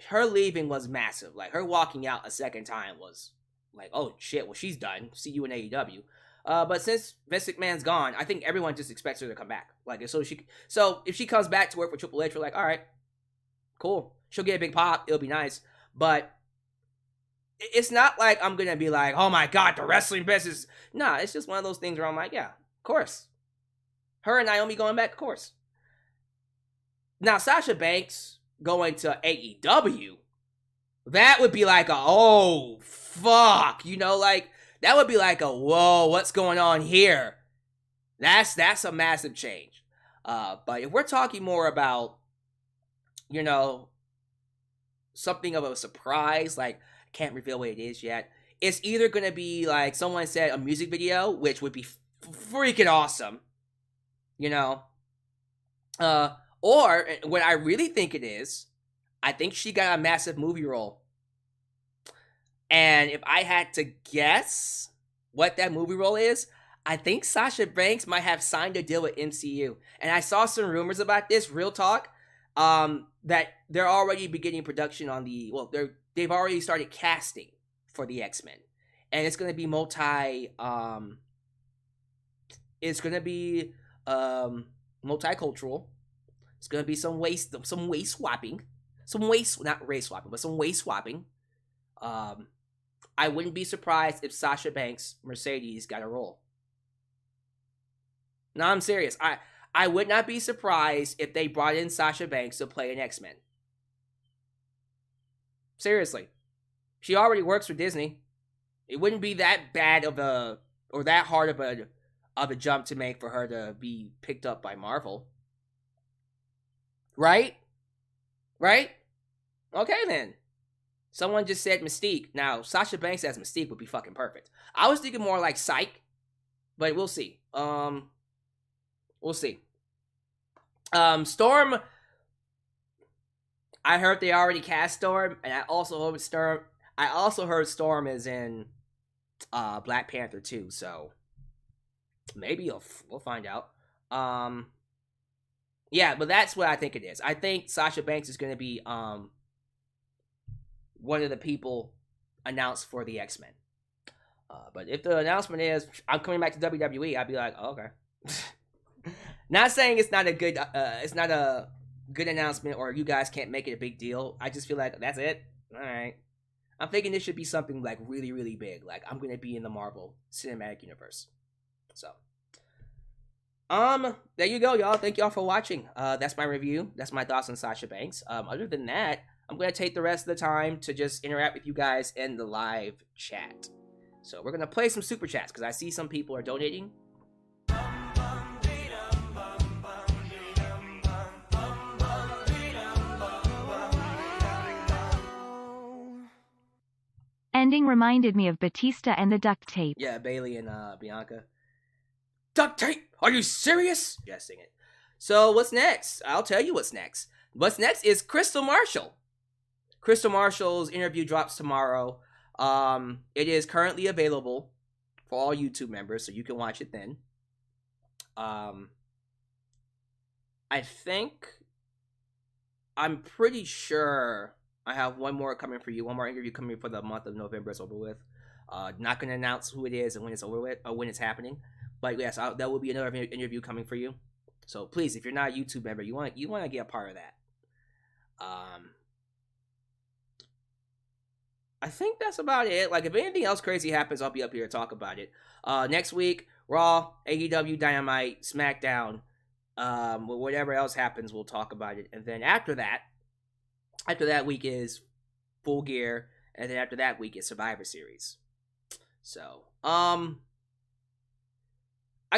her leaving was massive. Like, her walking out a second time was like, oh shit, well, she's done. See you in AEW. But since Vince McMahon's gone, I think everyone just expects her to come back. Like, so if she comes back to work for Triple H, we're like, all right, cool. She'll get a big pop. It'll be nice. But it's not like I'm gonna be like, oh my god, the wrestling business. Nah, it's just one of those things where I'm like, yeah, of course. Her and Naomi going back, of course. Now, Sasha Banks going to AEW, that would be like oh fuck, you know, like that would be like whoa, what's going on here? That's a massive change. But if we're talking more about, you know, something of a surprise, like can't reveal what it is yet. It's either gonna be like someone said a music video, which would be freaking awesome, you know, or what I really think it is, I think she got a massive movie role. And if I had to guess what that movie role is, I think Sasha Banks might have signed a deal with MCU. And I saw some rumors about this, real talk, that they're already beginning production on they've already started casting for the X-Men. And it's going to be multicultural. It's going to be some waist swapping. Not race swapping, but some waist swapping. I wouldn't be surprised if Sasha Banks, Mercedes, got a role. No, I'm serious. I would not be surprised if they brought in Sasha Banks to play an X-Men. Seriously. She already works for Disney. It wouldn't be that bad or that hard of a jump to make for her to be picked up by Marvel. Right? Right? Okay then. Someone just said Mystique. Now, Sasha Banks as Mystique would be fucking perfect. I was thinking more like Psych, but we'll see. We'll see. Storm, I heard they already cast Storm, and I also heard Storm is in Black Panther 2, so maybe we'll find out. Yeah, but that's what I think it is. I think Sasha Banks is going to be one of the people announced for the X-Men. But if the announcement is I'm coming back to WWE, I'd be like, oh, okay. Not saying it's not a good announcement or you guys can't make it a big deal. I just feel like that's it. All right. I'm thinking this should be something like really, really big. Like I'm gonna be in the Marvel Cinematic Universe. So, there you go, y'all. Thank y'all for watching. That's my review. That's my thoughts on Sasha Banks. Other than that, I'm gonna take the rest of the time to just interact with you guys in the live chat. So we're gonna play some super chats because I see some people are donating. Ending reminded me of Batista and the duct tape. Yeah, Bailey and Bianca. Duct tape? Are you serious? Jesting it. So what's next? I'll tell you what's next. What's next is Crystal Marshall. Crystal Marshall's interview drops tomorrow. It is currently available for all YouTube members, so you can watch it then. I'm pretty sure I have one more coming for you. One more interview coming for the month of November. It's over with. Not going to announce who it is and when it's over with or when it's happening. But yes, that will be another interview coming for you. So please, if you're not a YouTube member, you want to get a part of that. I think that's about it. Like, if anything else crazy happens, I'll be up here to talk about it. Next week, Raw, AEW, Dynamite, SmackDown, whatever else happens, we'll talk about it. And then after that week is Full Gear, and then after that week is Survivor Series. So, I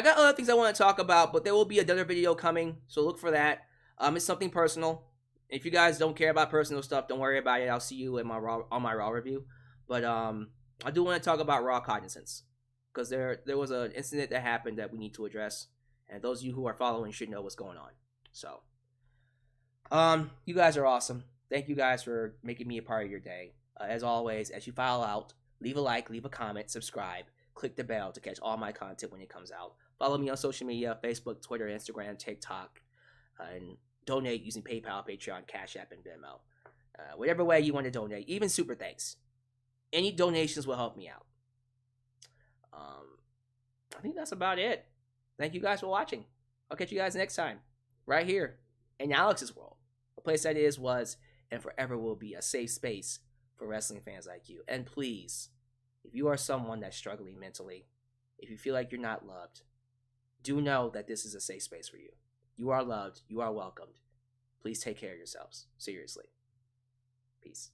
got other things I want to talk about, but there will be another video coming, so look for that. It's something personal. If you guys don't care about personal stuff, don't worry about it. I'll see you in my Raw review. But I do want to talk about Raw Cognizance, because there was an incident that happened that we need to address, and those of you who are following should know what's going on. So, you guys are awesome. Thank you guys for making me a part of your day. As always, as you file out, leave a like, leave a comment, subscribe, click the bell to catch all my content when it comes out. Follow me on social media, Facebook, Twitter, Instagram, TikTok, and donate using PayPal, Patreon, Cash App, and Venmo. Whatever way you want to donate, even super thanks. Any donations will help me out. I think that's about it. Thank you guys for watching. I'll catch you guys next time, right here in Alyx's world, a place that is, was, and forever will be a safe space for wrestling fans like you. And please, if you are someone that's struggling mentally, if you feel like you're not loved, do know that this is a safe space for you. You are loved. You are welcomed. Please take care of yourselves. Seriously. Peace.